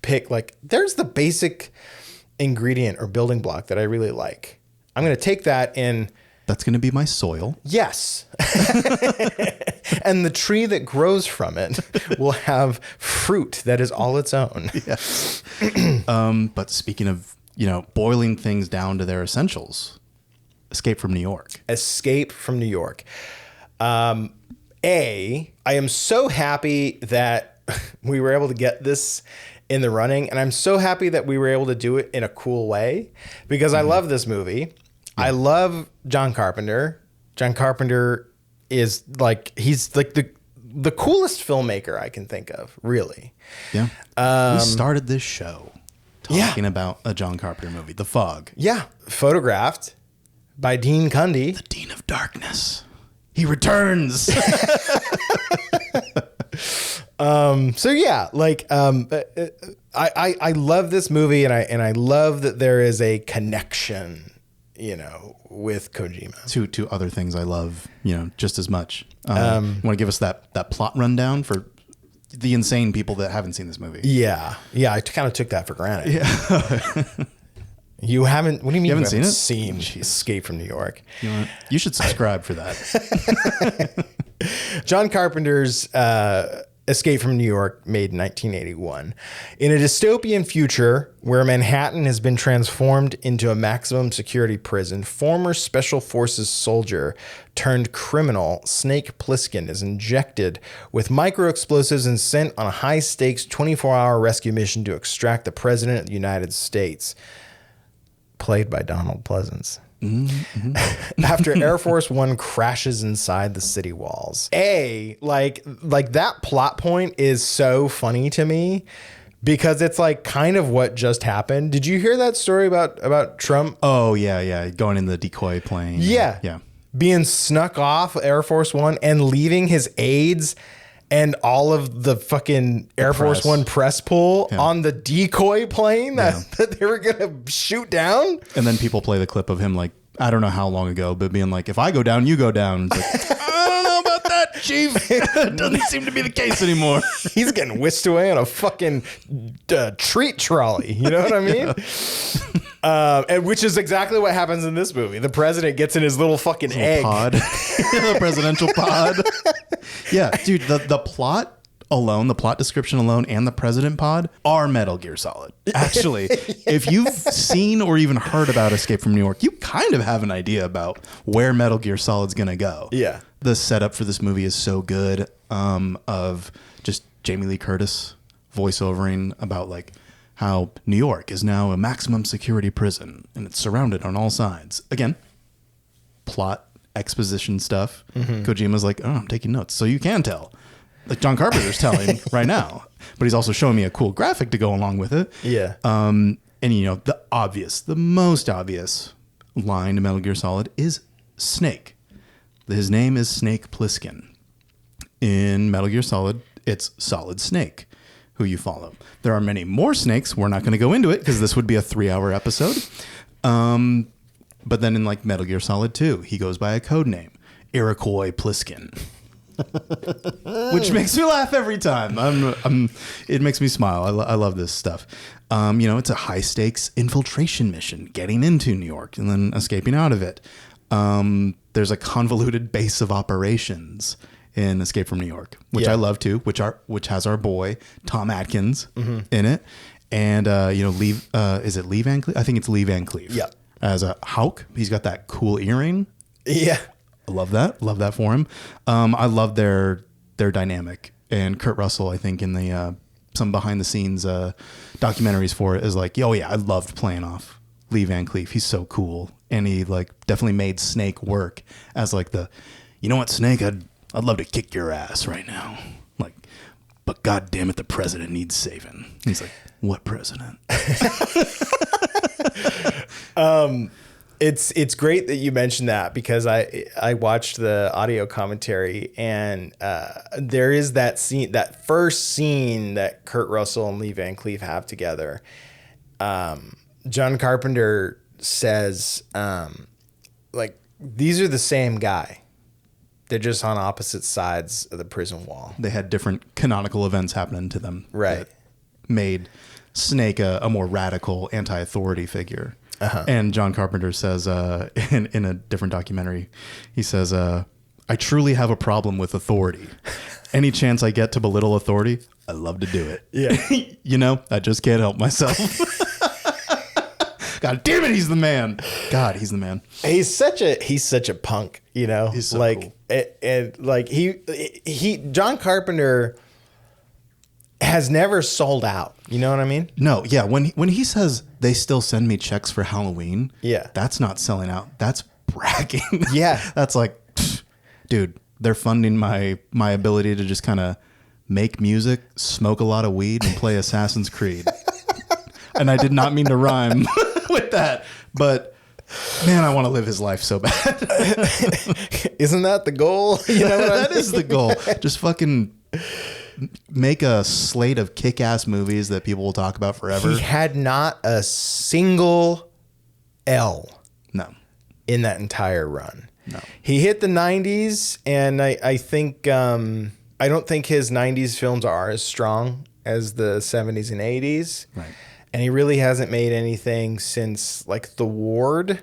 pick like, there's the basic ingredient or building block that I really like. I'm going to take that in. That's going to be my soil. Yes. And the tree that grows from it will have fruit that is all its own. Yes. But speaking of, boiling things down to their essentials, Escape from New York. Escape from New York. I am so happy that we were able to get this in the running, and I'm so happy that we were able to do it in a cool way, because I love this movie. I love John Carpenter. John Carpenter is like, he's like the coolest filmmaker I can think of, really. Yeah. We started this show talking about a John Carpenter movie, The Fog. Yeah. Photographed by Dean Cundy. The Dean of Darkness. He returns. So yeah, like I love this movie, and I love that there is a connection, with Kojima to other things I love, just as much. You want to give us that plot rundown for the insane people that haven't seen this movie? Yeah. I kind of took that for granted. Yeah. You haven't? What do you mean you haven't seen Escape from New York? You should subscribe for that. John Carpenter's Escape from New York, made in 1981. In a dystopian future where Manhattan has been transformed into a maximum security prison, former Special Forces soldier turned criminal Snake Plissken is injected with micro-explosives and sent on a high-stakes 24-hour rescue mission to extract the President of the United States, played by Donald Pleasance. Mm-hmm. After Air Force One crashes inside the city walls. Like that plot point is so funny to me, because it's like kind of what just happened. Did you hear that story about Trump? Oh yeah, going in the decoy plane. Yeah, being snuck off Air Force One and leaving his aides and all of the fucking Air Force One press pool on the decoy plane that they were going to shoot down. And then people play the clip of him, like, I don't know how long ago, but being like, if I go down, you go down. It's like, I don't know about that, Chief. It doesn't seem to be the case anymore. He's getting whisked away on a fucking treat trolley. You know what I mean? And which is exactly what happens in this movie. The president gets in his little fucking egg. Pod. The presidential pod. Yeah, dude, the plot alone, the plot description alone, and the president pod are Metal Gear Solid. Actually, if you've seen or even heard about Escape from New York, you kind of have an idea about where Metal Gear Solid's gonna go. Yeah. The setup for this movie is so good, of just Jamie Lee Curtis voiceovering about like how New York is now a maximum security prison and it's surrounded on all sides. Again, plot exposition stuff. Mm-hmm. Kojima's like, oh, I'm taking notes. So you can tell. Like John Carpenter's telling right now, but he's also showing me a cool graphic to go along with it. Yeah. And the most obvious line to Metal Gear Solid is Snake. His name is Snake Plissken. In Metal Gear Solid, it's Solid Snake who you follow. There are many more snakes. We're not going to go into it because this would be a 3-hour episode. But then in like Metal Gear Solid 2, he goes by a code name, Iroquois Plissken. Which makes me laugh every time. It makes me smile. I love this stuff. It's a high stakes infiltration mission, getting into New York and then escaping out of it. There's a convoluted base of operations in Escape from New York, which I love too, which has our boy Tom Atkins in it. And is it Lee Van Cleef? I think it's Lee Van Cleef. Yeah. As a Hawk, he's got that cool earring. Yeah. I love that. Love that for him. I love their dynamic. And Kurt Russell, I think in the some behind the scenes documentaries for it is like, oh yeah, I loved playing off Lee Van Cleef. He's so cool, and he like definitely made Snake work as like you know what, Snake, I'd love to kick your ass right now, like, but God damn it, the president needs saving. He's like, what president? It's great that you mentioned that, because I watched the audio commentary, and there is that scene, that first scene that Kurt Russell and Lee Van Cleef have together. John Carpenter says, like, these are the same guy. They're just on opposite sides of the prison wall. They had different canonical events happening to them. Right. That made Snake a more radical anti-authority figure. Uh-huh. And John Carpenter says in a different documentary, he says, I truly have a problem with authority. Any chance I get to belittle authority, I love to do it. Yeah. You know, I just can't help myself. God damn it, he's the man. God, he's the man. He's such a punk, you know. He's so like cool. Like John Carpenter has never sold out. You know what I mean? No, yeah. When he says they still send me checks for Halloween, yeah, that's not selling out. That's bragging. Yeah, that's like, dude, they're funding my ability to just kind of make music, smoke a lot of weed, and play Assassin's Creed. And I did not mean to rhyme with that, but man, I want to live his life so bad. Isn't that the goal? You know what that is the goal. Just fucking make a slate of kick-ass movies that people will talk about forever. He had not a single L in that entire run. No. He hit the 90s, and I think I don't think his 90s films are as strong as the 70s and 80s. Right. And he really hasn't made anything since like The Ward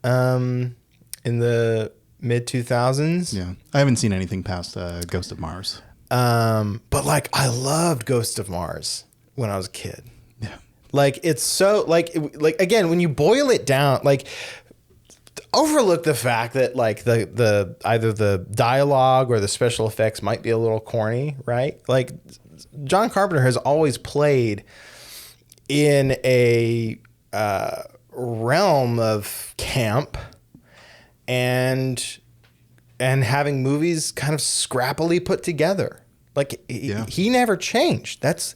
in the mid 2000s. Yeah. I haven't seen anything past Ghost of Mars. But like I loved Ghost of Mars when I was a kid. Yeah. Like it's so like again, when you boil it down, like overlook the fact that like the either the dialogue or the special effects might be a little corny, right? Like John Carpenter has always played in a realm of camp and having movies kind of scrappily put together. Like he never changed. That's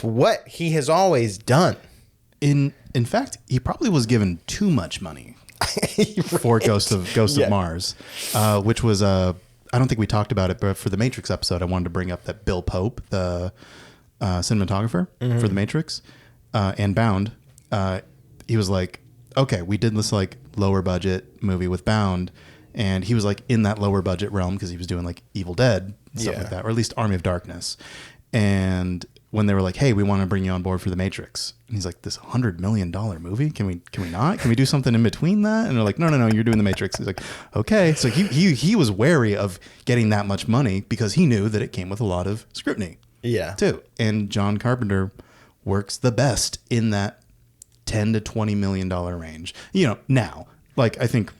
what he has always done. In fact, he probably was given too much money for Ghost of Mars, which was I don't think we talked about it, but for the Matrix episode, I wanted to bring up that Bill Pope, the cinematographer for the Matrix, and Bound, he was like, okay, we did this like lower budget movie with Bound, and he was like in that lower budget realm because he was doing like Evil Dead, stuff like that, or at least Army of Darkness. And when they were like, hey, we want to bring you on board for the Matrix, and he's like, this $100 million movie, can we not? Can we do something in between that? And they're like, no, you're doing the Matrix. He's like, okay. So he was wary of getting that much money because he knew that it came with a lot of scrutiny. Yeah. Too. And John Carpenter works the best in that $10 to $20 million range. You know, now, like, I think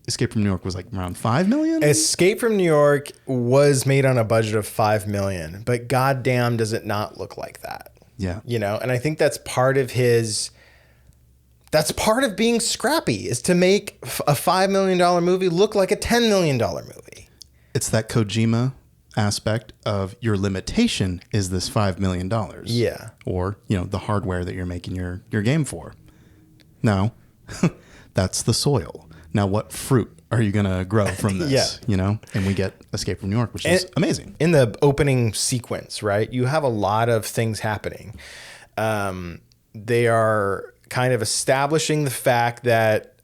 Escape from New York was like around $5 million. Escape from New York was made on a budget of $5 million, but goddamn, does it not look like that? Yeah. You know, and I think that's part of being scrappy, is to make a $5 million movie look like a $10 million movie. It's that Kojima aspect of your limitation is this $5 million. Yeah. Or, you know, the hardware that you're making your game for. Now, that's the soil. Now, what fruit are you going to grow from this? Yeah. You know, and we get Escape from New York, which is amazing. In the opening sequence, right, you have a lot of things happening. They are kind of establishing the fact that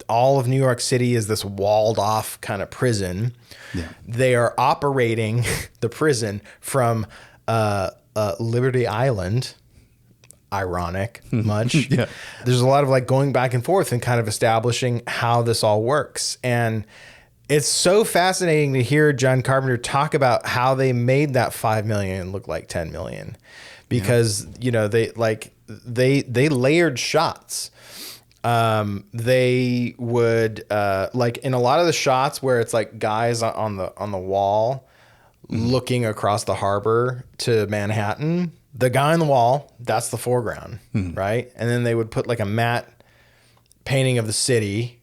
all of New York City is this walled off kind of prison. Yeah. They are operating the prison from Liberty Island. Ironic much. Yeah. There's a lot of like going back and forth and kind of establishing how this all works. And it's so fascinating to hear John Carpenter talk about how they made that 5 million look like 10 million, because, you know, they layered shots. They would, like in a lot of the shots where it's like guys on the wall, looking across the harbor to Manhattan. The guy on the wall, that's the foreground, right? And then they would put like a matte painting of the city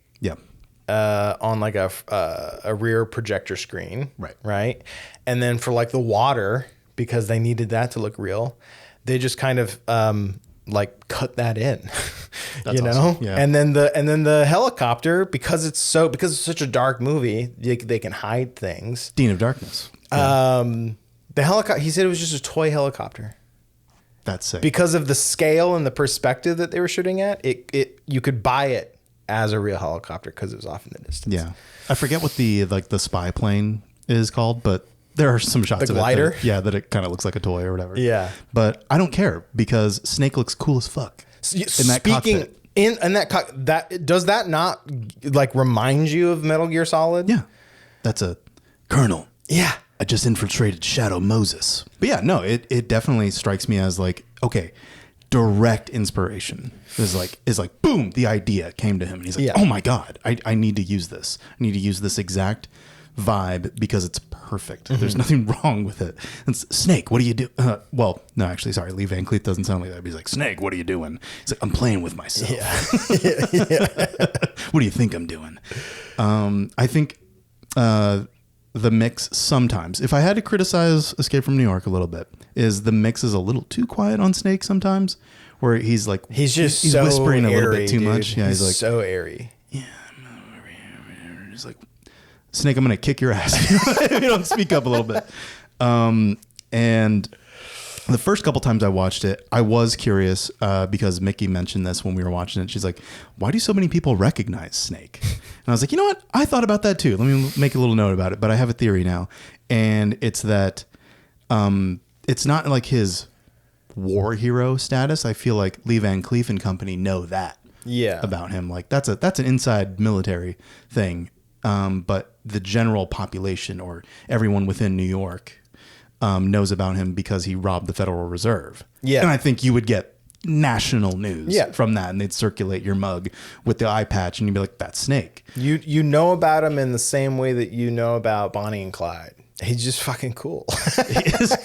on like a rear projector screen, right? And then for like the water, because they needed that to look real, they just kind of like cut that in, you know? Awesome. Yeah. And then the helicopter, because it's such a dark movie, they can hide things. Dean of Darkness. The helicopter, he said it was just a toy helicopter. That's sick. Because of the scale and the perspective that they were shooting at, you could buy it as a real helicopter because it was off in the distance. Yeah, I forget what the spy plane is called, but there are some shots the of glider? it. That it kind of looks like a toy or whatever. Yeah, but I don't care because Snake looks cool as fuck in that cockpit. Does that not like remind you of Metal Gear Solid? Yeah, that's a Colonel. Yeah. I just infiltrated Shadow Moses. But yeah, no, it definitely strikes me as like, okay, direct inspiration is like, boom, the idea came to him. And he's like, oh my God, I need to use this. I need to use this exact vibe because it's perfect. There's nothing wrong with it. And Snake, what do you do? Well, no, actually, sorry. Lee Van Cleef doesn't sound like that. He's like, Snake, what are you doing? He's like, I'm playing with myself. Yeah. What do you think I'm doing? I think, the mix sometimes, if I had to criticize Escape from New York a little bit, is the mix is a little too quiet on Snake sometimes, where he's like, he's so whispering airy, a little bit too much. Yeah, he's like so airy. Yeah, he's like, Snake, I'm gonna kick your ass if you don't speak up a little bit. And the first couple times I watched it, I was curious because Mickey mentioned this when we were watching it. She's like, why do so many people recognize Snake? And I was like, you know what? I thought about that too. Let me make a little note about it. But I have a theory now. And it's that it's not like his war hero status. I feel like Lee Van Cleef and company know that about him. Like that's an inside military thing. But the general population or everyone within New York knows about him because he robbed the Federal Reserve. Yeah. And I think you would get national news from that, and they'd circulate your mug with the eye patch, and you'd be like, that's Snake. You know about him in the same way that you know about Bonnie and Clyde. He's just fucking cool.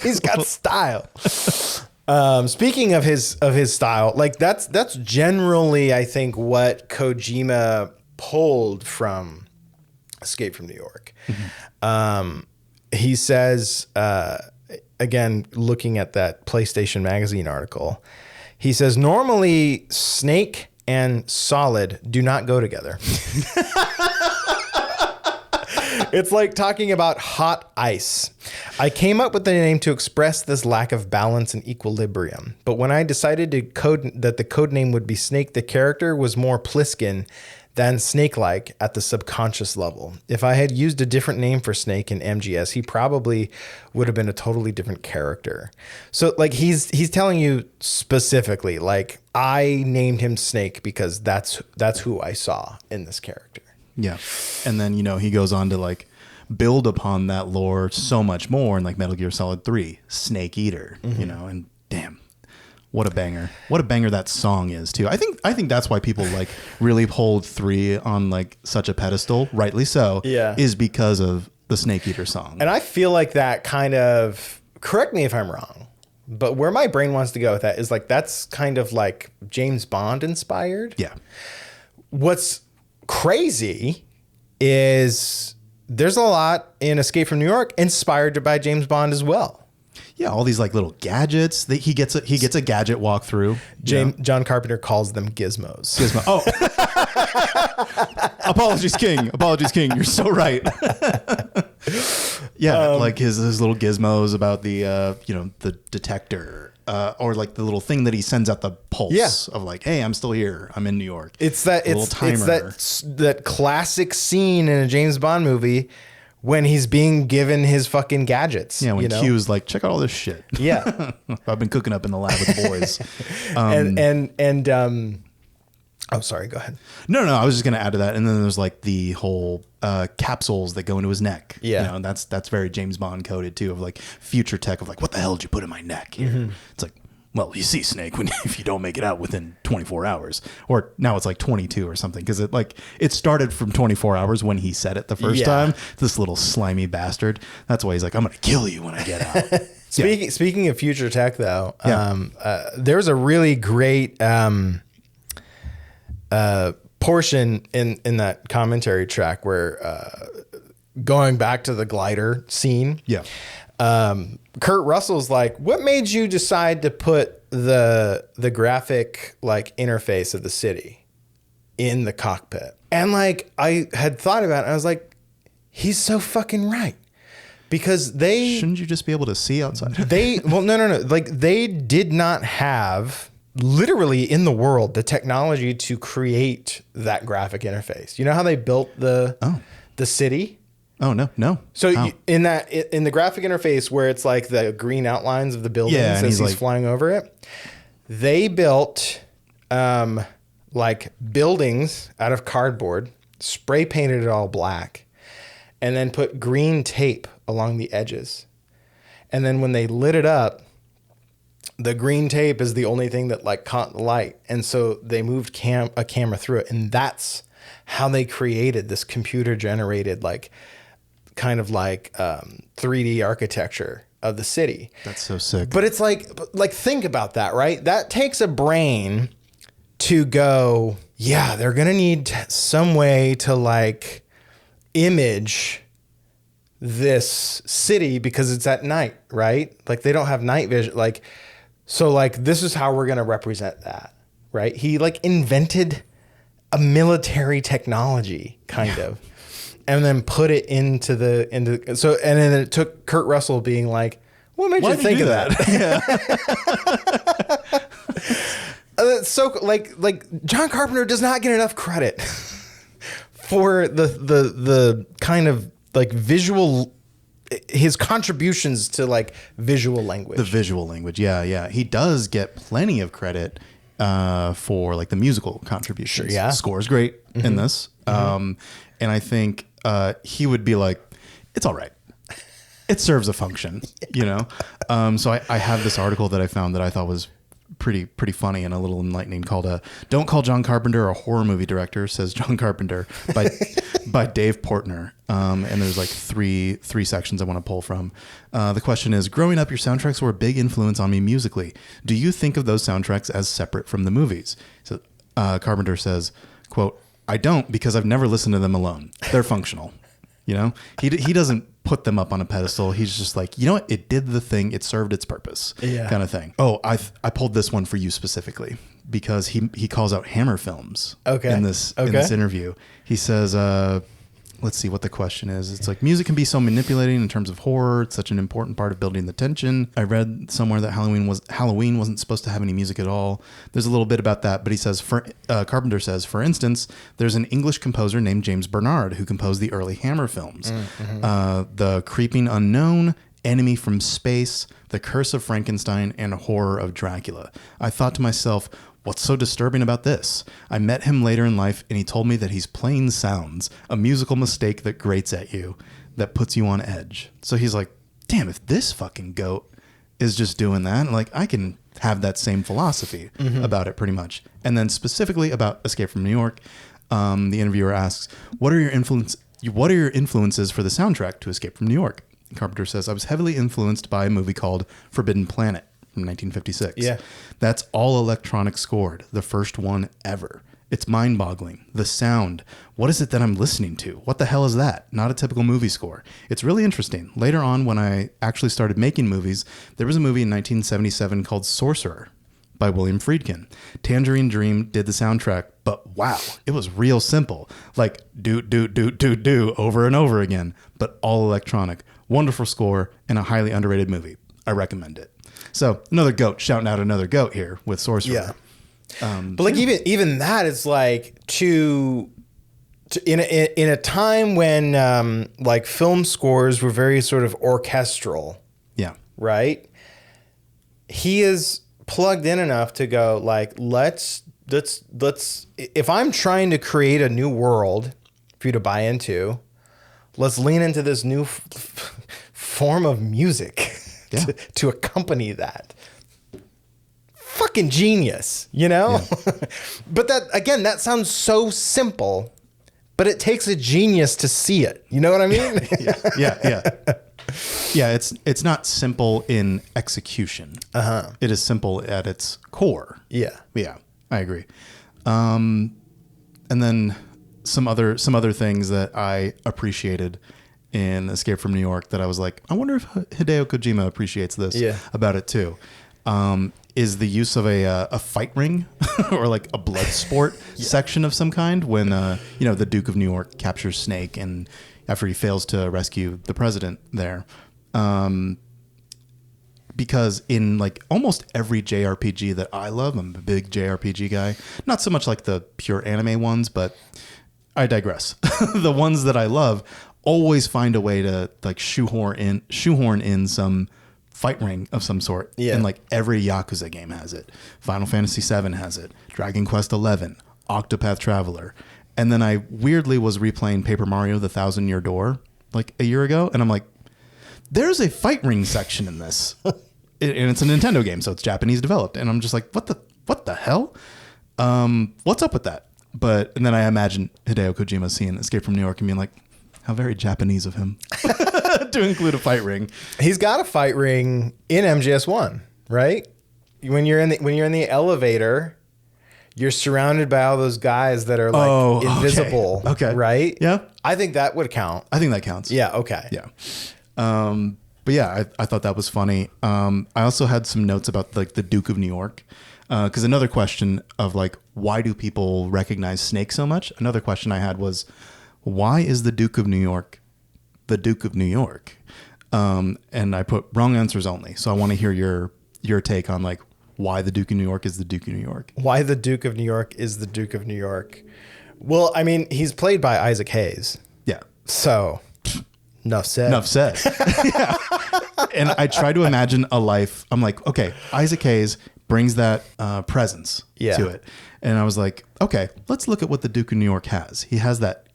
He's got style. Speaking of his style, like that's generally, I think, what Kojima pulled from Escape from New York. Mm-hmm. He says, again, looking at that PlayStation Magazine article, he says, normally Snake and Solid do not go together. It's like talking about hot ice. I came up with the name to express this lack of balance and equilibrium. But when I decided that the code name would be Snake, the character was more Plissken than Snake-like at the subconscious level. If I had used a different name for Snake in MGS, he probably would have been a totally different character. So like he's telling you specifically, like, I named him Snake because that's who I saw in this character. Yeah. And then, he goes on to like build upon that lore so much more in like Metal Gear Solid 3, Snake Eater, and damn. What a banger. What a banger that song is too. I think that's why people like really hold 3 on like such a pedestal, rightly so, is because of the Snake Eater song. And I feel like that kind of, correct me if I'm wrong, but where my brain wants to go with that is like, that's kind of like James Bond inspired. Yeah. What's crazy is there's a lot in Escape from New York inspired by James Bond as well. Yeah, all these like little gadgets. He gets a gadget walkthrough. John Carpenter calls them gizmos. Oh, apologies, King. You're so right. Yeah, like his little gizmos about the the detector, or like the little thing that he sends out the pulse of like, hey, I'm still here. I'm in New York. It's that classic scene in a James Bond movie when he's being given his fucking gadgets. Yeah, when Q's like, check out all this shit. Yeah. I've been cooking up in the lab with the boys. Oh, sorry, go ahead. No, I was just going to add to that. And then there's like the whole capsules that go into his neck. Yeah. And that's very James Bond coded too, of like future tech of like, what the hell did you put in my neck here? Mm-hmm. It's like, well, you see, Snake, if you don't make it out within 24 hours, or now it's like 22 or something, because it started from 24 hours when he said it the first time. This little slimy bastard. That's why he's like, I'm going to kill you when I get out. Speaking of future tech, though, there's a really great portion in that commentary track where going back to the glider scene. Yeah. Kurt Russell's like, what made you decide to put the graphic like interface of the city in the cockpit? And like, I had thought about it. I was like, he's so fucking right. Because shouldn't you just be able to see outside? No. Like, they did not have literally in the world the technology to create that graphic interface. You know how they built the city? Oh, no. So in the graphic interface where it's like the green outlines of the buildings as he's flying over it, they built like buildings out of cardboard, spray painted it all black, and then put green tape along the edges. And then when they lit it up, the green tape is the only thing that like caught the light. And so they moved a camera through it. And that's how they created this computer generated like kind of like 3D architecture of the city. That's so sick. But it's like think about that, right? That takes a brain to go, yeah, they're going to need some way to like image this city because it's at night, right? Like they don't have night vision. Like, so like, this is how we're going to represent that, right? He like invented a military technology kind of, and then put it into and then it took Kurt Russell being like, what made you think of that? So like John Carpenter does not get enough credit for the kind of like visual, his contributions to like visual language. The visual language. Yeah. He does get plenty of credit for like the musical contributions. Sure, yeah. Score's great in this. And I think he would be like, it's all right. It serves a function, you know? So I have this article that I found that I thought was pretty funny and a little enlightening called Don't Call John Carpenter a Horror Movie Director, says John Carpenter by Dave Portner. And there's like three sections I want to pull from. The question is, growing up, your soundtracks were a big influence on me musically. Do you think of those soundtracks as separate from the movies? So Carpenter says, quote, I don't, because I've never listened to them alone. They're functional. You know, he doesn't put them up on a pedestal. He's just like, you know what? It did the thing. It served its purpose. Yeah. Kind of thing. Oh, I pulled this one for you specifically because he calls out Hammer Films. In this interview. He says, let's see what the question is. It's like, music can be so manipulating in terms of horror. It's such an important part of building the tension. I read somewhere that Halloween wasn't supposed to have any music at all. There's a little bit about that, but he says, Carpenter says, for instance, there's an English composer named James Bernard who composed the early Hammer films. The Creeping Unknown, Enemy from Space, The Curse of Frankenstein, and Horror of Dracula. I thought to myself, what's so disturbing about this? I met him later in life, and he told me that he's playing sounds, a musical mistake that grates at you, that puts you on edge. So he's like, damn, if this fucking goat is just doing that, like I can have that same philosophy about it pretty much. And then specifically about Escape from New York, the interviewer asks, what are your influences for the soundtrack to Escape from New York? And Carpenter says, I was heavily influenced by a movie called Forbidden Planet from 1956. Yeah. That's all electronic scored, the first one ever. It's mind-boggling. The sound. What is it that I'm listening to? What the hell is that? Not a typical movie score. It's really interesting. Later on, when I actually started making movies, there was a movie in 1977 called Sorcerer by William Friedkin. Tangerine Dream did the soundtrack, but wow, it was real simple. Like do over and over again, but all electronic. Wonderful score and a highly underrated movie. I recommend it. So another goat shouting out another goat here with Sorcerer. Yeah. But like even that is like in a time when like film scores were very sort of orchestral. Yeah. Right. He is plugged in enough to go like, let's if I'm trying to create a new world for you to buy into, let's lean into this new form of music to accompany that. fucking genius, you know? Yeah. But that sounds so simple, but it takes a genius to see it. You know what I mean? Yeah. Yeah, it's not simple in execution. It is simple at its core. Yeah. Yeah, I agree. And then some other things that I appreciated in Escape from New York that I was like, I wonder if Hideo Kojima appreciates this about it too. Is the use of a fight ring or like a blood sport section of some kind when the Duke of New York captures Snake and after he fails to rescue the president there. Because in like almost every JRPG that I love, I'm a big JRPG guy, not so much like the pure anime ones, but I digress. The ones that I love always find a way to like shoehorn in some fight ring of some sort. Yeah. And like every Yakuza game has it. Final Fantasy VII has it. Dragon Quest XI, Octopath Traveler. And then I weirdly was replaying Paper Mario: The Thousand Year Door like a year ago, and I'm like, there's a fight ring section in this. And it's a Nintendo game, so it's Japanese developed. And I'm just like, what the hell? What's up with that? And then I imagine Hideo Kojima seeing Escape from New York and being like, how very Japanese of him to include a fight ring. He's got a fight ring in MGS1, right? When you're in the elevator, you're surrounded by all those guys that are like invisible, okay. Right? Yeah. I think that would count. I think that counts. Yeah, okay. Yeah. But yeah, I thought that was funny. I also had some notes about like the Duke of New York. Because another question of like, why do people recognize Snake so much? Another question I had was, why is the Duke of New York the Duke of New York? And I put wrong answers only. So I want to hear your take on like why the Duke of New York is the Duke of New York. Why the Duke of New York is the Duke of New York. Well, I mean, he's played by Isaac Hayes. Yeah. So enough said. Yeah. And I try to imagine a life. I'm like, okay, Isaac Hayes brings that presence to it. And I was like, okay, let's look at what the Duke of New York has. He has that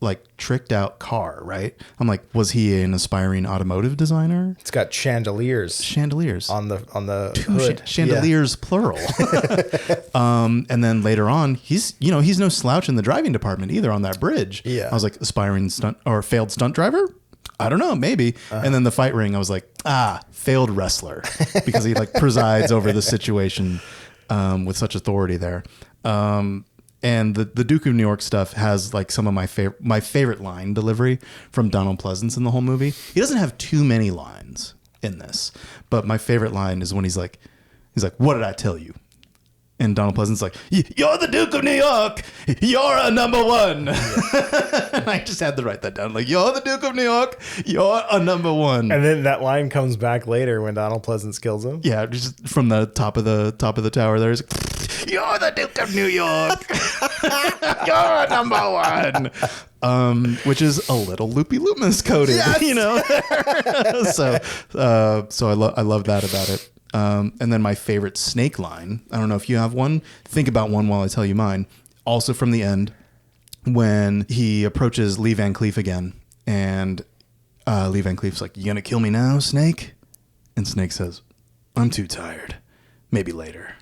like tricked out car, right? I'm like, was he an aspiring automotive designer? It's got chandeliers on the hood. Chandeliers, plural. And then later on, he's no slouch in the driving department either on that bridge. Yeah. I was like, aspiring stunt or failed stunt driver? I don't know, maybe. And then the fight ring, I was like, failed wrestler, because he like presides over the situation with such authority there. And the Duke of New York stuff has like some of my favorite line delivery from Donald Pleasance in the whole movie. He doesn't have too many lines in this, but my favorite line is when he's like, "What did I tell you?" And Donald Pleasance's like, "You're the Duke of New York. You're a number one." And I just had to write that down. Like, "You're the Duke of New York. You're a number one." And then that line comes back later when Donald Pleasance kills him. Yeah, just from the top of the tower. There's, "You're the Duke of New York. You're a number one." Which is a little Loopy Loomis coded, you know. So I love that about it. And then my favorite Snake line, I don't know if you have one. Think about one while I tell you mine. Also from the end, when he approaches Lee Van Cleef again, and Lee Van Cleef's like, "You gonna kill me now, Snake?" And Snake says, "I'm too tired. Maybe later."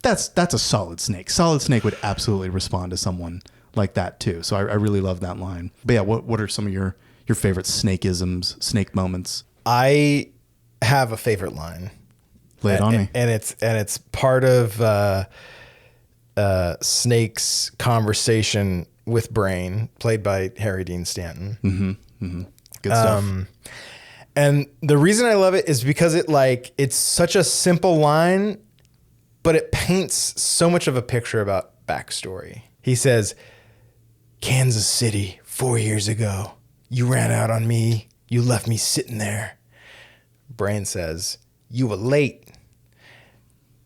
That's a solid Snake. Solid Snake would absolutely respond to someone like that too. So I really love that line. But yeah, what are some of your favorite Snake-isms, Snake moments? I have a favorite line. Lay it on me. And it's part of Snake's conversation with Brain, played by Harry Dean Stanton. Mm-hmm. Mm-hmm. Good stuff. And the reason I love it is because it's such a simple line, but it paints so much of a picture about backstory. He says, "Kansas City, 4 years ago, you ran out on me. You left me sitting there." Brain says, "You were late."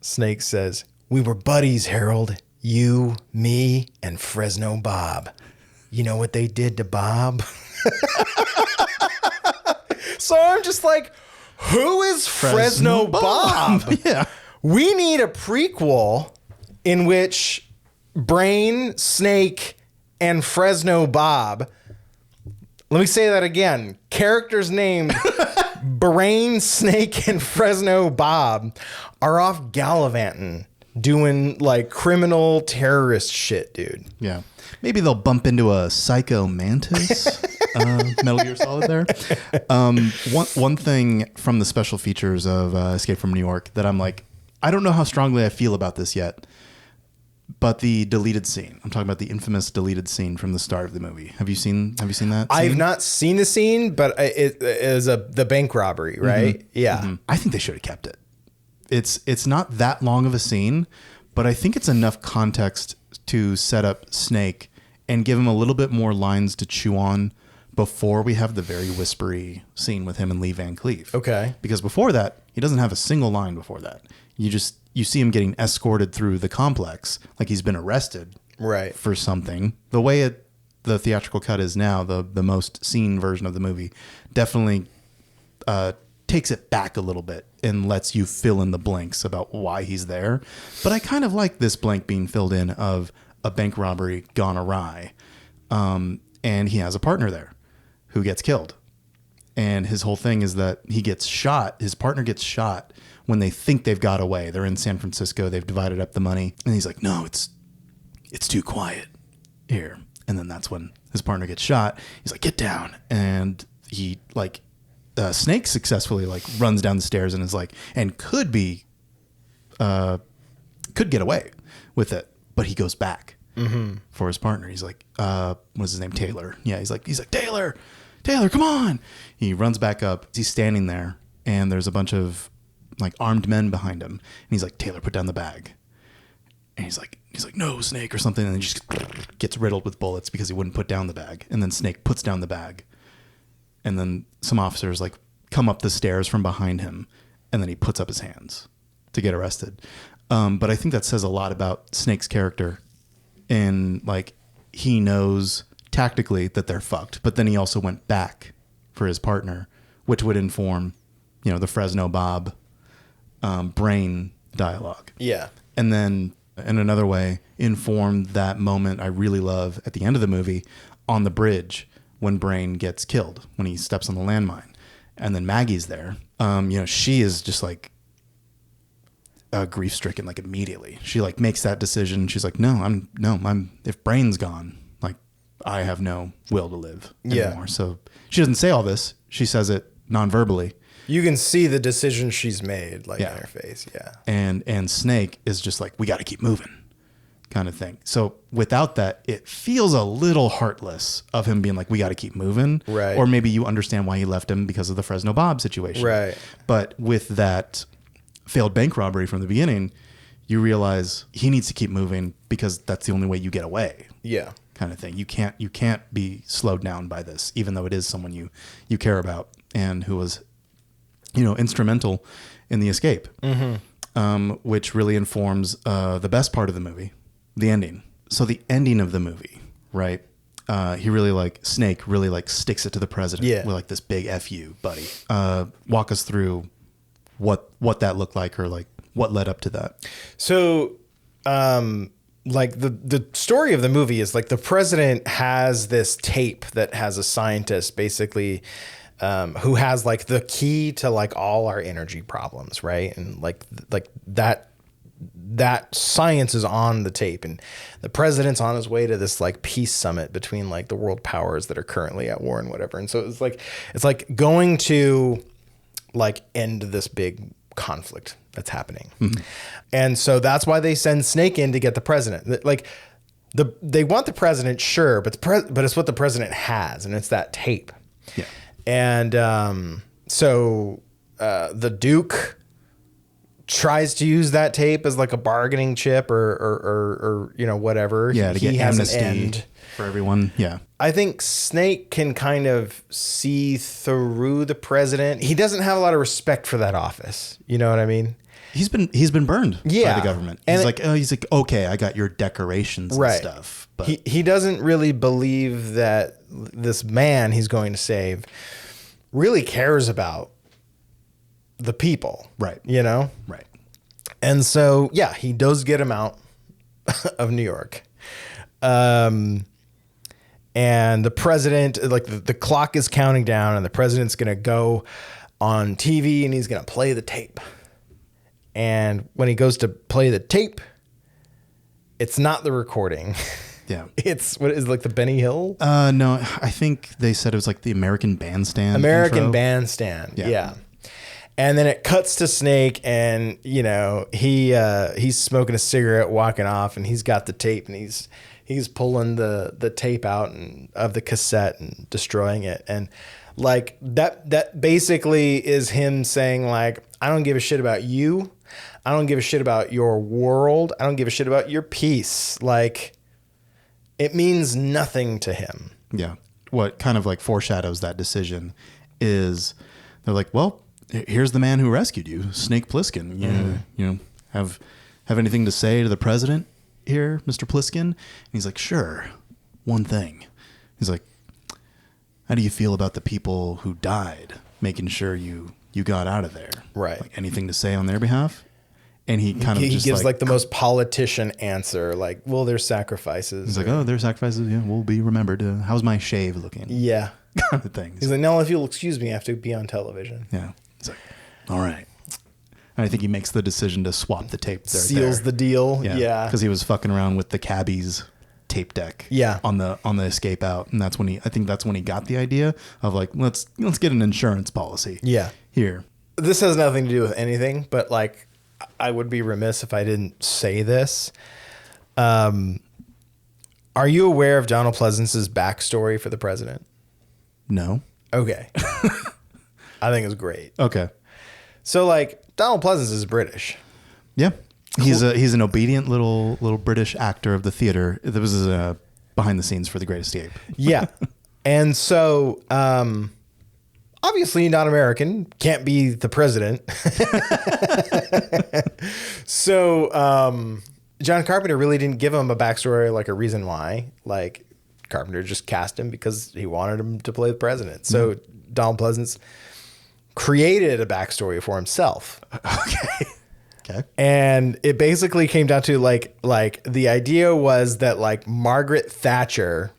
Snake says, "We were buddies, Harold. You, me, and Fresno Bob. You know what they did to Bob?" So I'm just like, who is Fresno Bob? Yeah. We need a prequel in which Brain, Snake, and Fresno Bob, let me say that again, characters named Brain, Snake, and Fresno Bob are off gallivanting, doing like criminal terrorist shit, dude. Yeah. Maybe they'll bump into a Psycho Mantis. Metal Gear Solid there. One thing from the special features of Escape from New York that I'm like, I don't know how strongly I feel about this yet, but the deleted scene. I'm talking about the infamous deleted scene from the start of the movie. Have you seen that scene? I've not seen the scene, but it is the bank robbery, right? Mm-hmm. Yeah. Mm-hmm. I think they should have kept it. It's not that long of a scene, but I think it's enough context to set up Snake and give him a little bit more lines to chew on before we have the very whispery scene with him and Lee Van Cleef. Okay. Because before that, he doesn't have a single line before that. You see him getting escorted through the complex like he's been arrested for something. The way the theatrical cut is now, the most seen version of the movie, definitely takes it back a little bit and lets you fill in the blanks about why he's there. But I kind of like this blank being filled in of a bank robbery gone awry. And he has a partner there who gets killed. And his whole thing is that he gets shot. His partner gets shot when they think they've got away. They're in San Francisco. They've divided up the money. And he's like, no, it's too quiet here. And then that's when his partner gets shot. He's like, get down. And he Snake successfully runs down the stairs and is like, and could get away with it. But he goes back for his partner. He's like, what's his name? Taylor. Yeah. He's like, Taylor, come on. He runs back up. He's standing there and there's a bunch of armed men behind him. And he's like, Taylor, put down the bag. And he's like, no, Snake, or something. And then he just gets riddled with bullets because he wouldn't put down the bag. And then Snake puts down the bag. And then some officers come up the stairs from behind him. And then he puts up his hands to get arrested. But I think that says a lot about Snake's character. And he knows tactically that they're fucked. But then he also went back for his partner, which would inform, the Fresno Bob brain dialogue. Yeah. And then in another way, informed that moment I really love at the end of the movie on the bridge when Brain gets killed, when he steps on the landmine. And then Maggie's there. She is just grief stricken immediately. She makes that decision. She's like, if Brain's gone, I have no will to live anymore. Yeah. So she doesn't say all this. She says it non-verbally. You can see the decision she's made, in her face. Yeah. And Snake is just we got to keep moving kind of thing. So without that, it feels a little heartless of him being we got to keep moving. Right. Or maybe you understand why he left him because of the Fresno Bob situation. Right. But with that failed bank robbery from the beginning, you realize he needs to keep moving because that's the only way you get away. Yeah. Kind of thing. You can't be slowed down by this, even though it is someone you care about and who was, instrumental in the escape, which really informs the best part of the movie, the ending. So the ending of the movie, right? He really Snake really sticks it to the president with this big F you, buddy. Walk us through what that looked like or what led up to that. So, the story of the movie is the president has this tape that has a scientist basically who has the key to all our energy problems, right? And that science is on the tape, and the president's on his way to this peace summit between the world powers that are currently at war and whatever. And so it's going to end this big conflict that's happening. And so that's why they send Snake in to get the president. They want the president, sure, but it's what the president has, and it's that tape. Yeah. And so the Duke tries to use that tape as a bargaining chip or whatever. Yeah, to get amnesty for everyone. Yeah. I think Snake can kind of see through the president. He doesn't have a lot of respect for that office. You know what I mean? He's been burned by the government. He's and he's okay, I got your decorations and stuff. But he doesn't really believe that this man he's going to save really cares about the people. Right. Right. And so, he does get him out of New York. And the president, the clock is counting down and the president's going to go on TV and he's going to play the tape. And when he goes to play the tape, it's not the recording. Yeah. It's what is it, like the Benny Hill? No, I think they said it was like the American Bandstand. American Bandstand. Yeah. And then it cuts to Snake, and you know he's smoking a cigarette, walking off, and he's got the tape, and he's pulling the tape out and of the cassette and destroying it, and like that basically is him saying like, I don't give a shit about you, I don't give a shit about your world, I don't give a shit about your peace. Like, it means nothing to him. Yeah. What kind of like foreshadows that decision is they're like, well, here's the man who rescued you, Snake Plissken. You know, have anything to say to the president here, Mr. Plissken? And he's like, sure, one thing. He's like, how do you feel about the people who died, making sure you got out of there? Right. Like, anything to say on their behalf? And he kind of he gives like the most politician answer, like, well, there's sacrifices. He's like, oh, there's sacrifices. Yeah, we'll be remembered. How's my shave looking? Yeah. Kind of thing. He's like, no, if you'll excuse me, I have to be on television. Yeah. He's like, all right. And I think he makes the decision to swap the tape. Seals the deal. Yeah. Because he was fucking around with the cabbie's tape deck. Yeah. On the escape out. And that's when I think that's when he got the idea of like, let's get an insurance policy. Yeah. Here. This has nothing to do with anything, but like, I would be remiss if I didn't say this. Are you aware of Donald Pleasance's backstory for the president? No. Okay. I think it's great. Okay. So like, Donald Pleasance is British. Yeah. He's an obedient little British actor of the theater. That was behind the scenes for The Great Escape. Yeah. And so, obviously not American, can't be the president. So, John Carpenter really didn't give him a backstory, like a reason why. Like, Carpenter just cast him because he wanted him to play the president. So Donald Pleasance created a backstory for himself. Okay. And it basically came down to like the idea was that like Margaret Thatcher,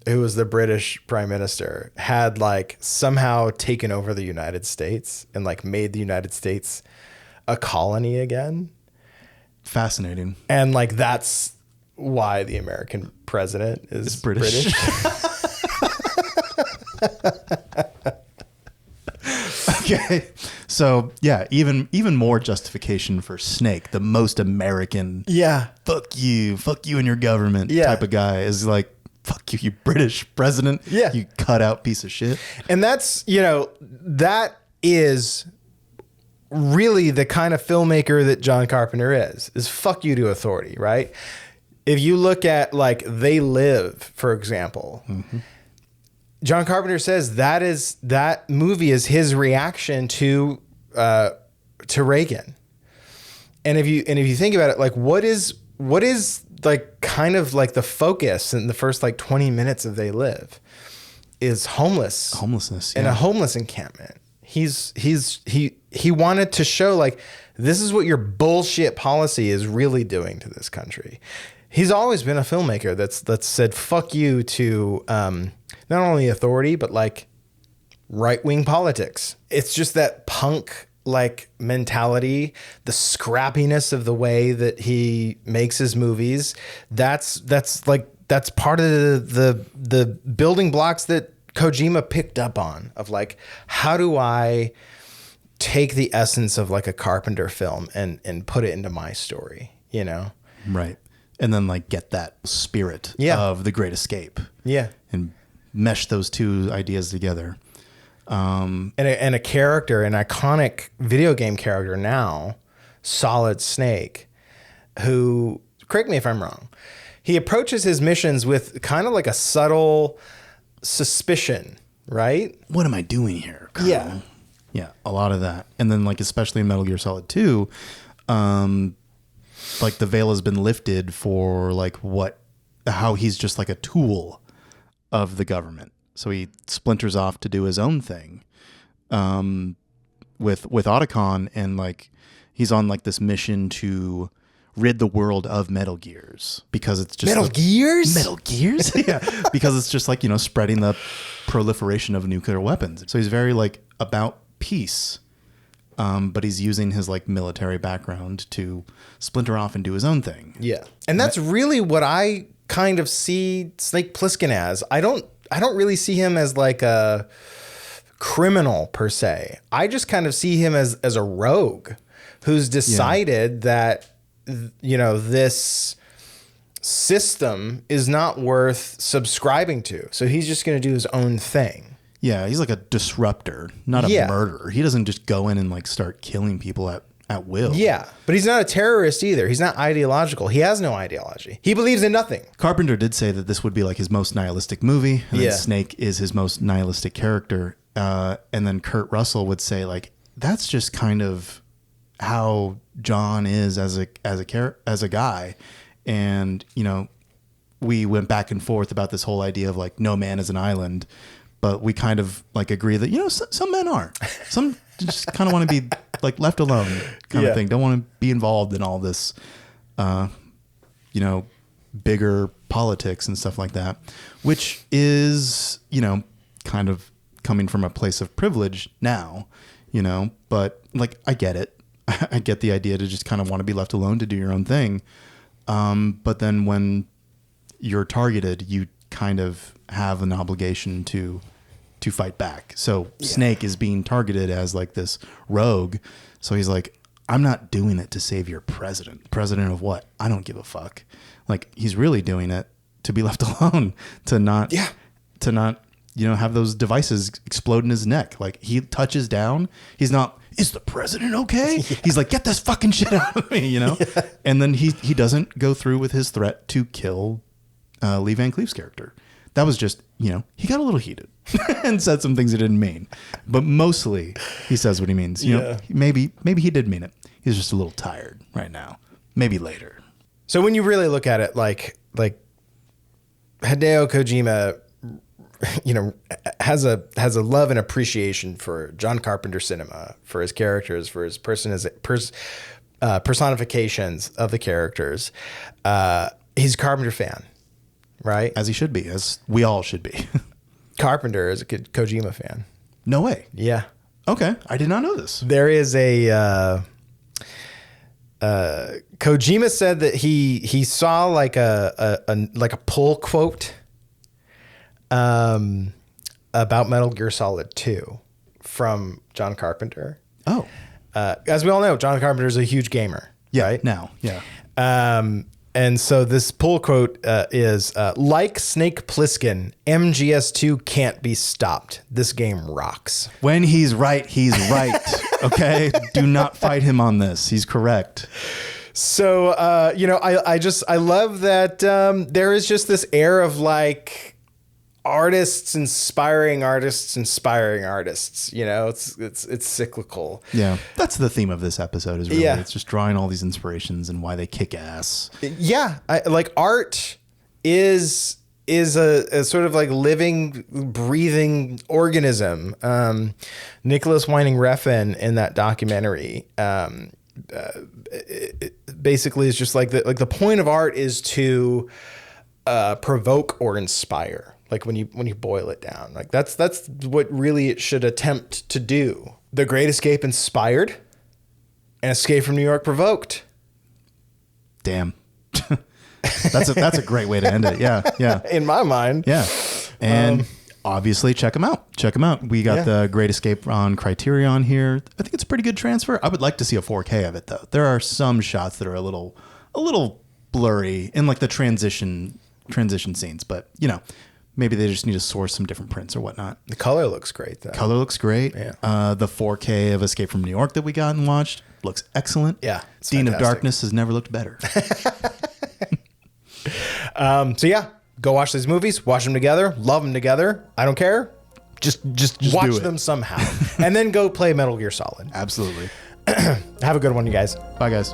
who was the British prime minister, had like somehow taken over the United States and like made the United States a colony again. Fascinating. And like, that's why the American president is British. Okay. So yeah, even more justification for Snake, the most American. Yeah. Fuck you and your government type of guy is like, fuck you, you British president. Yeah. You cut out piece of shit. And that's, that is really the kind of filmmaker that John Carpenter is fuck you to authority, right? If you look at like They Live, for example, John Carpenter says that movie is his reaction to Reagan. And if you think about it, like what is like kind of like the focus in the first like 20 minutes of They Live is homelessness in a homeless encampment. He wanted to show like, this is what your bullshit policy is really doing to this country. He's always been a filmmaker that's said fuck you to not only authority but like right-wing politics. It's just that punk like mentality, the scrappiness of the way that he makes his movies. That's part of the building blocks that Kojima picked up on of like, how do I take the essence of like a Carpenter film and put it into my story, Right. And then like get that spirit of The Great Escape. Yeah. And mesh those two ideas together. And a character, an iconic video game character now, Solid Snake, who, correct me if I'm wrong, he approaches his missions with kind of like a subtle suspicion, right? What am I doing here, Colonel? Yeah. Yeah, a lot of that. And then like, especially in Metal Gear Solid 2, like the veil has been lifted for like how he's just like a tool of the government. So he splinters off to do his own thing with Otacon, and like he's on like this mission to rid the world of Metal Gears because it's just Metal Gears? Yeah, because it's just like, spreading the proliferation of nuclear weapons. So he's very like about peace. But he's using his like military background to splinter off and do his own thing. Yeah. And that's really what I kind of see Snake Plissken as. I don't really see him as like a criminal per se. I just kind of see him as a rogue who's decided that, you know, this system is not worth subscribing to. So he's just going to do his own thing. Yeah, he's like a disruptor, not a murderer. He doesn't just go in and like start killing people at will. Yeah, but he's not a terrorist either. He's not ideological. He has no ideology. He believes in nothing. Carpenter did say that this would be like his most nihilistic movie, and then Snake is his most nihilistic character. And then Kurt Russell would say like, that's just kind of how John is as a guy. And, you know, we went back and forth about this whole idea of like, no man is an island. But we kind of like agree that, you know, some men are. Some just kind of want to be like left alone kind of thing. Don't want to be involved in all this, you know, bigger politics and stuff like that, which is, you know, kind of coming from a place of privilege now, you know, but like, I get it. I get the idea to just kind of want to be left alone to do your own thing. But then when you're targeted, you kind of have an obligation to fight back. So Snake is being targeted as like this rogue. So he's like, I'm not doing it to save your president. President of what? I don't give a fuck. Like he's really doing it to be left alone, to not, you know, have those devices explode in his neck. Like he touches down. He's not, is the president okay? Yeah. He's like, get this fucking shit out of me, you know? Yeah. And then he doesn't go through with his threat to kill Lee Van Cleef's character. That was just, you know, he got a little heated and said some things he didn't mean. But mostly he says what he means. You know, maybe he did mean it. He's just a little tired right now. Maybe later. So when you really look at it, like Hideo Kojima, you know, has a love and appreciation for John Carpenter cinema, for his characters, for his personifications of the characters. He's a Carpenter fan. Right? As he should be, as we all should be. Carpenter is a Kojima fan. No way. Yeah. Okay. I did not know this. There is a Kojima said that he saw like a pull quote about Metal Gear Solid 2 from John Carpenter. Oh. As we all know, John Carpenter is a huge gamer. Yeah. Right? Now. Yeah. And so this pull quote is, like Snake Plissken, MGS2 can't be stopped. This game rocks. When he's right, he's right. Okay? Do not fight him on this. He's correct. So, you know, I love that there is just this air of like artists inspiring artists. You know, it's cyclical. Yeah, that's the theme of this episode. Is really it's just drawing all these inspirations and why they kick ass. Yeah, like art is a sort of like living, breathing organism. Nicholas Winding Refn in that documentary it basically is just like the point of art is to provoke or inspire. Like when you boil it down, like that's what really it should attempt to do. The Great Escape inspired, and Escape from New York provoked. Damn, that's a great way to end it. Yeah. In my mind, yeah. And obviously, check them out. We got The Great Escape on Criterion here. I think it's a pretty good transfer. I would like to see a 4K of it though. There are some shots that are a little blurry in like the transition scenes, but you know. Maybe they just need to source some different prints or whatnot. The color looks great, though. Color looks great. Yeah. The 4K of Escape from New York that we got and watched looks excellent. Yeah. Dean of Darkness has never looked better. So yeah, go watch these movies. Watch them together. Love them together. I don't care. Just watch them somehow, and then go play Metal Gear Solid. Absolutely. Have a good one, you guys. Bye, guys.